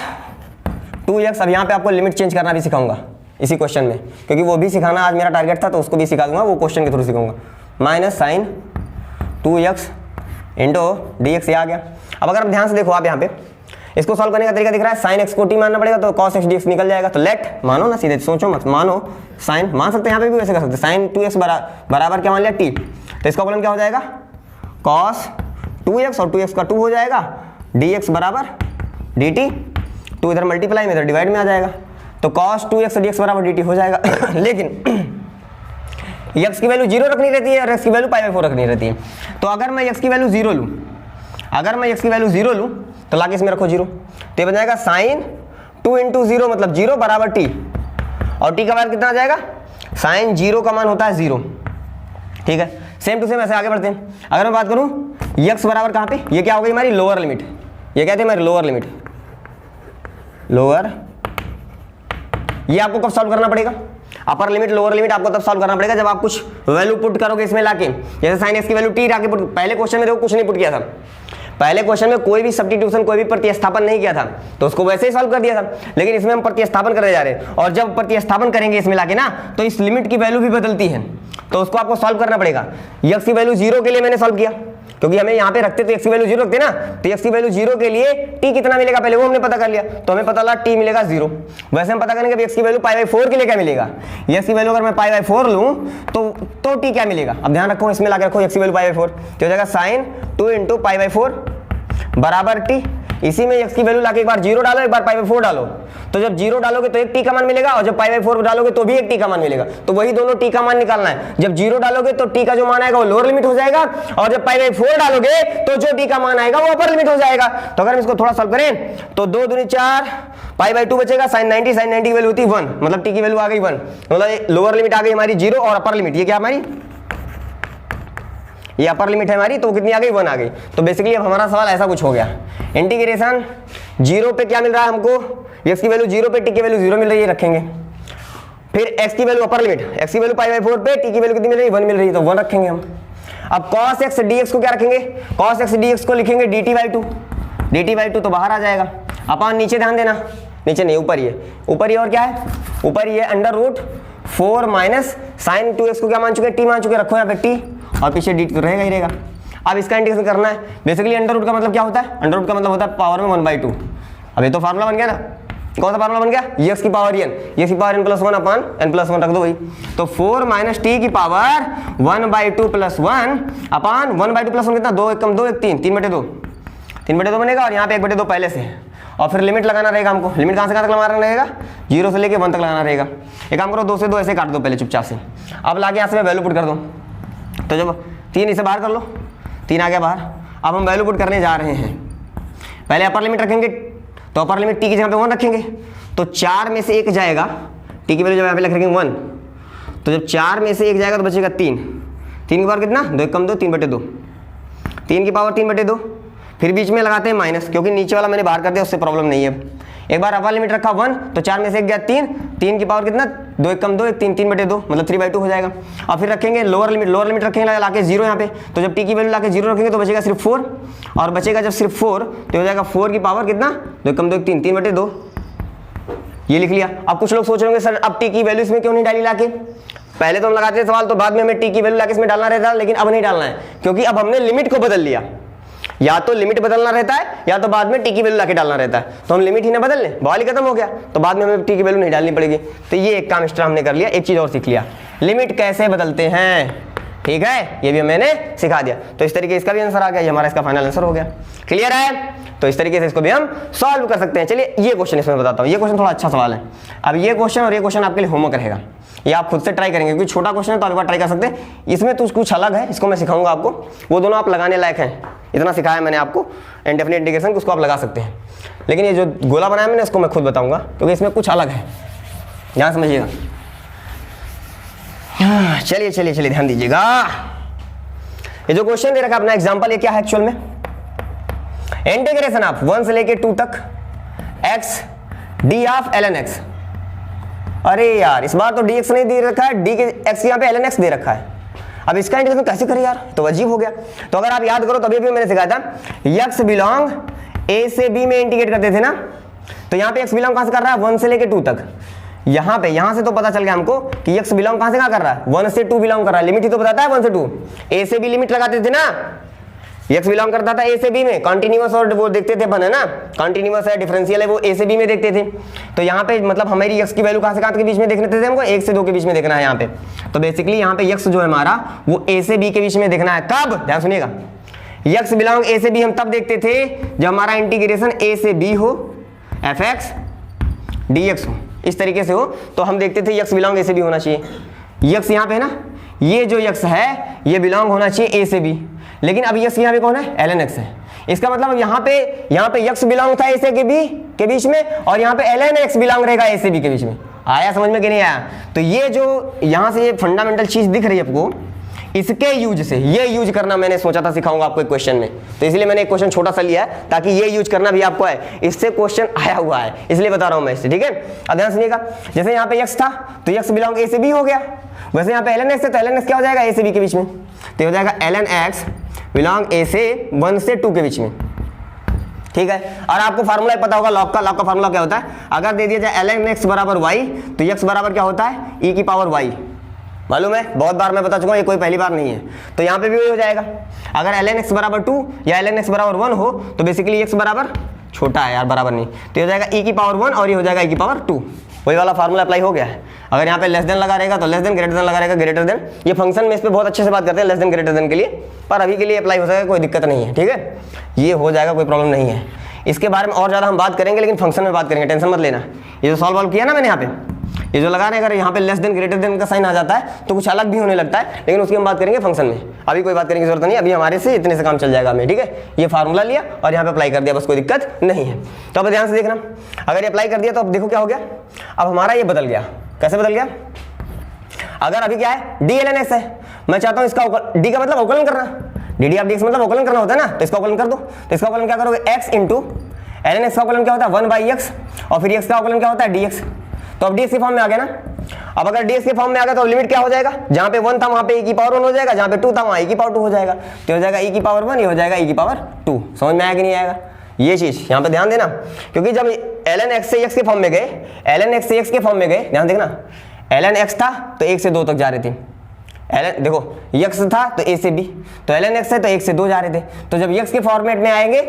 2x। अब यहाँ पे आपको लिमिट चेंज करना भी सिखाऊंगा इसी क्वेश्चन में, क्योंकि वो भी सिखाना आज मेरा टारगेट था, तो उसको भी सिखा दूंगा, वो क्वेश्चन के थ्रू सिखाऊंगा। Minus sign 2x into dx, ये आ गया। अब अगर आप ध्यान से देखो, आप यहाँ पे इसको सॉल्व करने का तरीका दिख रहा है, साइन x को t मानना पड़ेगा तो cos x dx निकल जाएगा। तो लेट मानो ना, सीधे सोचो मत, मानो साइन मान सकते हैं, यहाँ पे भी वैसे कर सकते हैं, साइन 2x बराबर क्या मान लिया t, तो इसका कॉलम क्या हो जाएगा cos 2x, और 2x का 2 हो जाएगा, dx बराबर dt, 2 इधर मल्टीप्लाई में इधर डिवाइड में आ जाएगा, तो cos 2x dx बराबर dt हो जाएगा। लेकिन x की वैल्यू 0 रखनी रहती है और x की वैल्यू π/4 रखनी रहती है। तो अगर मैं x की वैल्यू 0 लूँ, अगर मैं x की वैल्यू 0 लूँ तो लाके इसमें रखो 0, तो ये बन जाएगा साइन 2 इंटू 0 मतलब 0 बराबर t, और t का मान कितना आ जाएगा, साइन 0 का मान होता है 0। ठीक है, सेम टू सेम ऐसे आगे बढ़ते हैं। अगर मैं बात करूँ x बराबर कहाँ पे, ये क्या हो गई हमारी लोअर लिमिट, ये कहते हैं हमारी लोअर लिमिट, लोअर। ये आपको कब सॉल्व करना पड़ेगा, अपर लिमिट लोअर लिमिट आपको तब सॉल्व करना पड़ेगा जब आप कुछ वैल्यू पुट करोगे इसमें लाके, जैसे साइन एक्स की वैल्यू टी लाके पुट। पहले क्वेश्चन में देखो कुछ नहीं पुट किया था, पहले क्वेश्चन में कोई भी सब्स्टिट्यूशन कोई भी प्रतिस्थापन नहीं किया था, तो उसको वैसे ही सॉल्व कर दिया था। लेकिन इसमें हम प्रतिस्थापन करने जा रहे हैं, और जब प्रतिस्थापन करेंगे इसमें लाके ना, तो इस लिमिट की वैल्यू भी बदलती है, तो उसको आपको सॉल्व करना पड़ेगा। एक्स की वैल्यू 0 के लिए मैंने सॉल्व किया, क्योंकि हमें यहाँ पे रखते तो एक्स की वैल्यू 0 रखते ना, तो एक्स की वैल्यू 0 के लिए टी कितना मिलेगा पहले वो हमने पता कर लिया, तो हमें पता लगा टी मिलेगा 0। वैसे हम पता करेंगे एक्स की वैल्यू π/4 के लिए क्या मिलेगा, एक्स की वैल्यू अगर मैं π/4 लूँ तो टी क्या मिलेगा। अब ध्यान रखो, इसमें लाके रखो एक्स की वैल्यू π/4, तो हो जाएगा साइन 2 इंटू π/4 बराबर टी। इसी में x की वैल्यू लाके एक बार 0 डालो, एक बार π/4 डालो, तो जब 0 डालोगे तो एक t का मान मिलेगा, और जब π/4 डालोगे तो भी एक t का मान मिलेगा, तो वही दोनों t का मान निकालना है। जब 0 डालोगे तो t का जो मान आएगा वो लोअर लिमिट हो जाएगा, और जब π/4 डालोगे तो जो t का मान आएगा वो अपर लिमिट हो जाएगा। तो अगर हम इसको थोड़ा सॉल्व करें तो 2 दूनी 4 π/2 बचेगा, साइन 90, साइन 90 की वैल्यू होती है 1, मतलब t की वैल्यू आ गई 1, मतलब लोअर लिमिट आ गई हमारी 0 और अपर लिमिट ये क्या हमारी, ये अपर लिमिट है हमारी, तो कितनी आ गई 1 आ गई। तो बेसिकली अब हमारा सवाल ऐसा कुछ हो गया, इंटीग्रेशन 0 पे क्या मिल रहा है हमको, x की वैल्यू 0 पे t की वैल्यू 0 मिल रही है, रखेंगे। फिर x की वैल्यू अपर लिमिट, x की वैल्यू π/4 पे, t की वैल्यू कितनी मिल रही है 1 मिल रही है, तो 1 रखेंगे हम। अब cos x dx को क्या रखेंगे, cos x dx को लिखेंगे dt/2, dt/2 तो बाहर आ जाएगा। अपन नीचे ध्यान देना, नीचे नहीं ऊपर ही है, ऊपर ही और क्या है, ऊपर ही है √4 माइनस साइन 2x को क्या मान चुके, t मान चुके, रखो यहाँ पे t, और पीछे dt तो रहेगा ही रहेगा। अब इसका इंटीग्रेशन करना है, बेसिकली अंडर रूट का मतलब क्या होता है, अंडर रूट का मतलब होता है पावर में 1/2। अब ये तो फार्मूला बन गया ना, कौन सा फार्मूला बन गया, x की पावर n, x की पावर n + 1 अपन n + 1 रख दो भाई, तो 4 माइनस t की पावर 1/2 + 1 अपन 1/2 + 1 कितना, 2 1 कम 2 1 3, 3/2, 3/2 बनेगा, और यहाँ पे 1/2 पहले से है, और फिर लिमिट लगाना रहेगा हमको। लिमिट कहाँ से कहाँ तक लगाना रहेगा, 0 से लेके 1 तक लगाना रहेगा। एक काम करो, 2 से 2 ऐसे काट दो पहले चुपचाप से, अब लाके यहाँ से वैल्यू पुट कर दो, तो जब 3 इसे बाहर कर लो, 3 आ गया बाहर। अब हम वैल्यू पुट करने जा रहे हैं, पहले अपर लिमिट रखेंगे, तो अपर लिमिट t की जगह पे 1 रखेंगे, तो 4 में से 1 जाएगा, t की वैल्यू जब यहाँ पे रखेंगे 1, तो जब 4 में से 1 जाएगा तो बचेगा 3, 3 की पावर कितना, 2 1 कम 2, 3/2, 3 की पावर 3/2, फिर बीच में लगाते हैं माइनस, क्योंकि नीचे वाला मैंने बाहर कर दिया, उससे प्रॉब्लम नहीं है। एक बार अपर लिमिट रखा 1, तो 4 में से 1 गया 3, 3 की पावर कितना, 2 1 कम 2 1 3, 3/2 मतलब 3/2 हो जाएगा। और फिर रखेंगे लोअर लिमिट रखेंगे लाके 0 यहाँ पे, तो जब t की वैल्यू लाके 0 रखेंगे तो बचेगा सिर्फ 4, और बचेगा जब सिर्फ 4 तो हो जाएगा 4 की पावर कितना, 2 1 कम 2 1 3, 3/2, ये लिख लिया। अब कुछ लोग सोच रहे होंगे सर अब t की वैल्यू इसमें क्यों नहीं डाली लाके, पहले तो हम लगाते थे सवाल, तो बाद में हमें t की वैल्यू लाके इसमें डालना रहता, लेकिन अब नहीं डालना है, क्योंकि अब हमने लिमिट को बदल लिया। या तो लिमिट बदलना रहता है या तो बाद में टी की वैल्यू लाके डालना रहता है। तो हम लिमिट ही ना बदल लें, बॉल ही खत्म हो गया, तो बाद में हमें टी की वैल्यू नहीं डालनी पड़ेगी। तो ये एक काम एक्स्ट्रा हमने कर लिया, एक चीज और सीख लिया, लिमिट कैसे बदलते हैं। ठीक है, ये भी मैंने सिखा दिया। तो इस तरीके इसका भी आंसर आ गया, ये हमारा इसका फाइनल आंसर हो गया। क्लियर है? तो इस तरीके से इसको भी हम सॉल्व कर सकते हैं। चलिए ये क्वेश्चन इसमें बताता हूँ, ये क्वेश्चन थोड़ा अच्छा सवाल है। अब ये क्वेश्चन और ये क्वेश्चन आपके लिए होमवर्क रहेगा, ये आप खुद से ट्राई करेंगे क्योंकि छोटा क्वेश्चन है तो आप एक बार ट्राई कर सकते हैं। इसमें तो कुछ अलग है, इसको मैं सिखाऊंगा आपको, वो दोनों आप लगाने लायक हैं। इतना सिखाया मैंने आपको इंडेफिनिट इंटीग्रेशन, उसको आप लगा सकते हैं। लेकिन ये जो गोला बनाया मैंने इसको मैं खुद बताऊंगा क्योंकि इसमें कुछ अलग है, ध्यान समझिएगा। चलिए चलिए चलिए ध्यान दीजिएगा। ये जो क्वेश्चन दे रखा है अपना एग्जांपल, ये क्या है एक्चुअल में, इंटीग्रेशन ऑफ 1 से लेके 2 तक x d of ln x। अरे यार इस बार तो dx नहीं दे रखा है, d के x यहाँ पे ln x दे रखा है। अब इसका इंटीग्रेशन कैसे करें यार, तो अजीब हो गया। तो अगर आप याद करो तभी भी मैंने सिखाया था, x बिलोंग a से b में इंटीग्रेट करते थे ना, तो यहाँ पे x बिलोंग कहां से कर रहा है 1 से लेके 2 तक। यहां से तो पता चल गया हमको कि x बिलोंग कहां से कहां कर रहा है 1 से 2 बिलोंग कर रहा है। लिमिट ही तो बताता है 1 से 2, a से b लिमिट लगाते थे ना, x बिलोंग करता था a से b में, कॉन्टिन्यूअस और वो देखते थे अपन है ना, कॉन्टिन्यूअस है डिफरेंशियल है वो a से b में देखते थे। तो यहाँ पे मतलब हमारी x की वैल्यू कहां से कहां के बीच में देखने थे हमको, 1 से 2 के बीच में देखना है यहाँ पे। तो बेसिकली यहाँ पे x जो है हमारा वो a से b के बीच में देखना है। कब, ध्यान सुनिएगा, x बिलोंग a से b हम तब देखते थे जब हमारा इंटीग्रेशन a से b हो, fx dx हो, इस तरीके से हो, तो हम देखते थे x बिलोंग a से b होना चाहिए। x यहाँ पे है ना, ये जो x है ये बिलोंग होना चाहिए a से b, लेकिन अब x यहाँ पे कौन है ln x है। इसका मतलब यहाँ पे x बिलोंग था a से b के बीच में और यहाँ पे ln x बिलोंग रहेगा a से b के बीच में। आया समझ में कि नहीं आया? तो ये जो यहाँ से ये फंडामेंटल चीज दिख रही है आपको, इसके यूज से ये यूज करना मैंने सोचा था सिखाऊंगा आपको एक क्वेश्चन में, तो इसलिए मैंने एक क्वेश्चन छोटा सा लिया है ताकि ये यूज करना भी आपको है। इससे क्वेश्चन आया हुआ है इसलिए बता रहा हूं मैं इससे, ठीक है। अब ध्यान सुनिएगा, जैसे यहाँ पे x था तो x बिलोंग a से b हो गया, वैसे यहाँ पे ln x है तो ln x क्या हो जाएगा a से b के बीच में, तो हो जाएगा ln x बिलोंग a से 1 से 2 के बीच में। ठीक है, और आपको फार्मूला पता होगा लॉग का फार्मूला क्या होता है, अगर दे दिया जाए ln x बराबर y तो x बराबर क्या होता है e की पावर y, मालूम है, बहुत बार मैं बता चुका हूं, ये कोई पहली बार नहीं है। तो यहाँ पे भी वही हो जाएगा, अगर ln x बराबर 2 या ln x बराबर 1 हो तो बेसिकली x बराबर छोटा है यार, बराबर नहीं, तो ये हो जाएगा e की पावर 1 और ये हो जाएगा e की पावर 2। वही वाला फार्मूला अप्लाई हो गया है। अगर यहाँ पे लेस देन लगा रहेगा तो लेस देन, ग्रेटर देन लगा रहेगा ग्रेटर देन। ये फंक्शन में इस पे बहुत अच्छे से बात करते हैं लेस देन ग्रेटर देन के लिए, पर अभी के लिए अप्लाई हो जाएगा, कोई दिक्कत नहीं है, ठीक है, ये हो जाएगा, कोई प्रॉब्लम नहीं है। इसके बारे में और ज़्यादा हम बात करेंगे लेकिन फंक्शन में बात करेंगे, टेंशन मत लेना। ये जो सॉल्व किया ना मैंने यहाँ पे, ये जो लगा रहे अगर यहाँ पे लेस देन ग्रेटर देन का साइन आ जाता है तो कुछ अलग भी होने लगता है, लेकिन उसकी हम बात करेंगे फंक्शन में, अभी कोई बात करने की जरूरत नहीं, अभी हमारे से इतने से काम चल जाएगा हमें, ठीक है। ये फार्मूला लिया और यहाँ पे अप्लाई कर दिया, बस कोई दिक्कत नहीं है। तो अब ध्यान से देखना, अगर ये अप्लाई कर दिया तो अब देखो क्या हो गया, अब हमारा ये बदल गया। कैसे बदल गया, अगर अभी क्या है डी ln x है, मैं चाहता हूँ इसका डी का मतलब अवकलन करना, डी डी ऑफ dx मतलब अवकलन करना होता है ना, तो इसका अवकलन कर दो। तो इसका अवकलन क्या करोगे, x इंटू ln x का अवकलन क्या होता है 1/x और फिर x का अवकलन क्या होता है dx। तो अब dx के फॉर्म में आ गया ना, अब अगर dx के फॉर्म में आ गया तो लिमिट क्या हो जाएगा, जहां पे 1 था वहां पे e की पावर 1 हो जाएगा, जहां पे 2 था वहां e की पावर 2 हो जाएगा, तो हो जाएगा e की पावर 1, ये हो जाएगा e की पावर 2। समझ में आया कि नहीं आएगा, ये चीज यहाँ पे ध्यान देना, क्योंकि जब ln x से x के फॉर्म में गए, ln x से x के फॉर्म में गए, ध्यान देखना, ln x था तो 1 से 2 तक जा रहे थे, ln देखो x था तो a से b, तो ln x है तो 1 से 2 जा रहे थे, तो जब x के फॉर्मेट में आएंगे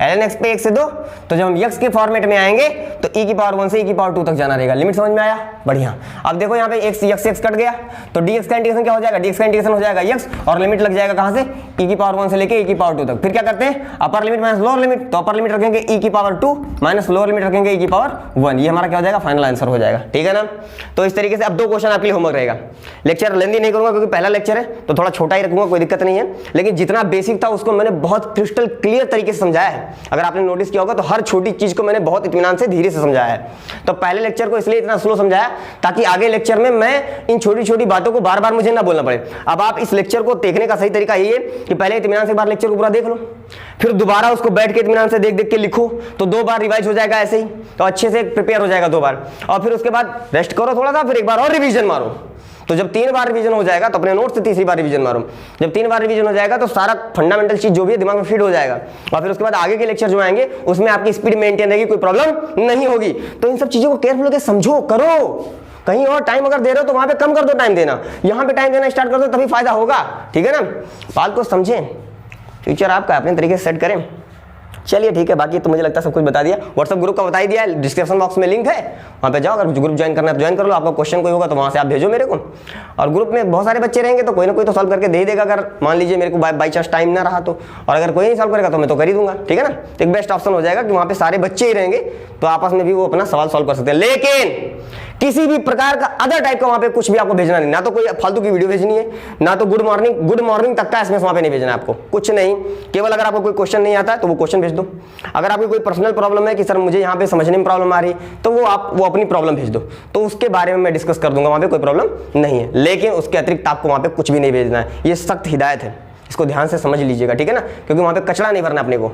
ln x पे 1 से 2, तो जब हम x के फॉर्मेट में आएंगे तो e की पावर 1 से e की पावर 2 तक जाना रहेगा। लिमिट समझ में आया, बढ़िया। अब देखो यहाँ पे x कट गया तो dx का इंटीग्रेशन क्या हो जाएगा, dx का इंटीग्रेशन हो जाएगा x और लिमिट लग जाएगा कहाँ से, e की पावर 1 से लेके e की पावर 2 तक। फिर क्या करते हैं, upper limit minus lower limit, तो अपर लिमिट रखेंगे e की पावर 2 माइनस लोअर लिमिट रखेंगे e की पावर 1, ये हमारा क्या हो जाएगा, फाइनल आंसर हो जाएगा, ठीक है ना। तो इस तरीके से अब 2 क्वेश्चन आपके लिए होमवर्क रहेगा। लेक्चर लेंदी नहीं करूंगा क्योंकि पहला लेक्चर है तो थोड़ा छोटा ही रखूंगा, कोई दिक्कत नहीं है, लेकिन जितना बेसिक था उसको मैंने बहुत क्रिस्टल क्लियर तरीके से समझाया है। अगर आपने नोटिस किया होगा तो हर छोटी चीज को मैंने बहुत इत्मीनान से धीरे से समझाया है। तो पहले लेक्चर को इसलिए इतना स्लो समझाया ताकि आगे लेक्चर में मैं इन छोटी छोटी बातों को बार बार मुझे ना बोलना पड़े। अब आप इस लेक्चर को देखने का सही तरीका यही है कि पहले इत्मीनान से एक बार लेक्चर को पूरा देख लो, फिर दोबारा उसको बैठ के इत्मीनान से देख देख के लिखो, तो 2 बार रिवाइज हो जाएगा, ऐसे ही तो अच्छे से प्रिपेयर हो जाएगा 2 बार, और फिर उसके बाद रेस्ट करो थोड़ा सा, फिर एक बार और रिवीजन मारो। तो जब 3 बार रिवीजन हो जाएगा तो अपने नोट से तीसरी बार रिवीजन मारो। जब 3 बार रिवीजन हो जाएगा तो सारा फंडामेंटल चीज जो भी है दिमाग में फिट हो जाएगा, और फिर उसके बाद आगे के लेक्चर जो आएंगे उसमें आपकी स्पीड मेंटेन रहेगी, कोई प्रॉब्लम नहीं होगी। तो इन सब चीजों को केयरफुल होकर समझो, करो। कहीं और टाइम अगर दे रहे हो तो वहां पे कम कर दो टाइम देना, यहां पे टाइम देना स्टार्ट कर दो, तभी फायदा होगा, ठीक है ना। बात को समझें, फ्यूचर आपका अपने तरीके से सेट करें। चलिए ठीक है, बाकी तो मुझे लगता है सब कुछ बता दिया। व्हाट्सएप ग्रुप का बता ही दिया है, डिस्क्रिप्शन बॉक्स में लिंक है, वहाँ पे जाओ। अगर ग्रुप ज्वाइन करना है तो ज्वाइन कर लो। आपका क्वेश्चन कोई होगा तो वहाँ से आप भेजो मेरे को। और ग्रुप में बहुत सारे बच्चे रहेंगे तो कोई ना कोई तो सॉल्व करके दे ही देगा। अगर मान लीजिए मेरे को बाई चांस टाइम ना रहा तो, और अगर कोई नहीं सॉल्व करेगा तो मैं तो कर ही दूंगा, ठीक है ना। तो एक बेस्ट ऑप्शन हो जाएगा कि वहाँ पे सारे बच्चे ही रहेंगे तो आपस में भी वो अपना सवाल सॉल्व कर सकते हैं। लेकिन किसी भी प्रकार का अदर टाइप का वहाँ पे कुछ भी आपको भेजना नहीं, ना तो कोई फालतू की वीडियो भेजनी है, ना तो गुड मॉर्निंग तक का एसएमएस वहाँ पे नहीं भेजना है आपको, कुछ नहीं। केवल अगर आपको कोई क्वेश्चन नहीं आता है तो वो क्वेश्चन भेज दो। अगर आपकी कोई पर्सनल प्रॉब्लम है कि सर मुझे यहाँ पे समझने में प्रॉब्लम आ रही है तो वो अपनी प्रॉब्लम भेज दो, तो उसके बारे में मैं डिस्कस कर दूंगा, वहाँ पे कोई प्रॉब्लम नहीं है। लेकिन उसके अतिरिक्त आपको वहाँ पे कुछ भी नहीं भेजना है। ये सख्त हिदायत है, इसको ध्यान से समझ लीजिएगा, ठीक है ना, क्योंकि वहाँ पे कचरा नहीं भरना अपने को।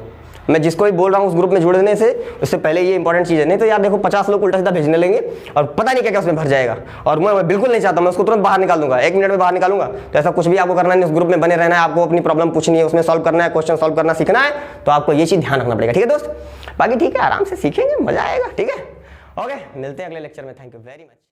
मैं जिसको भी बोल रहा हूँ उस ग्रुप में जुड़ने से उससे पहले ये इंपॉर्टेंट चीज़ है। नहीं तो यार देखो 50 लोग उल्टा सीधा भेजने लेंगे और पता नहीं क्या क्या उसमें भर जाएगा। और मैं बिल्कुल नहीं चाहता, मैं उसको तुरंत बाहर निकाल दूंगा, 1 मिनट में बाहर निकालूंगा। तो ऐसा कुछ भी आपको करना नहीं, उस ग्रुप में बने रहना है, आपको अपनी प्रॉब्लम पूछनी है, उसमें सॉल्व करना है, क्वेश्चन सॉल्व करना सीखना है, तो आपको ये चीज़ ध्यान रखना पड़ेगा, ठीक है दोस्त। बाकी ठीक है, आराम से सीखेंगे, मजा आएगा, ठीक है। ओके, मिलते हैं अगले लेक्चर में। Thank you very much.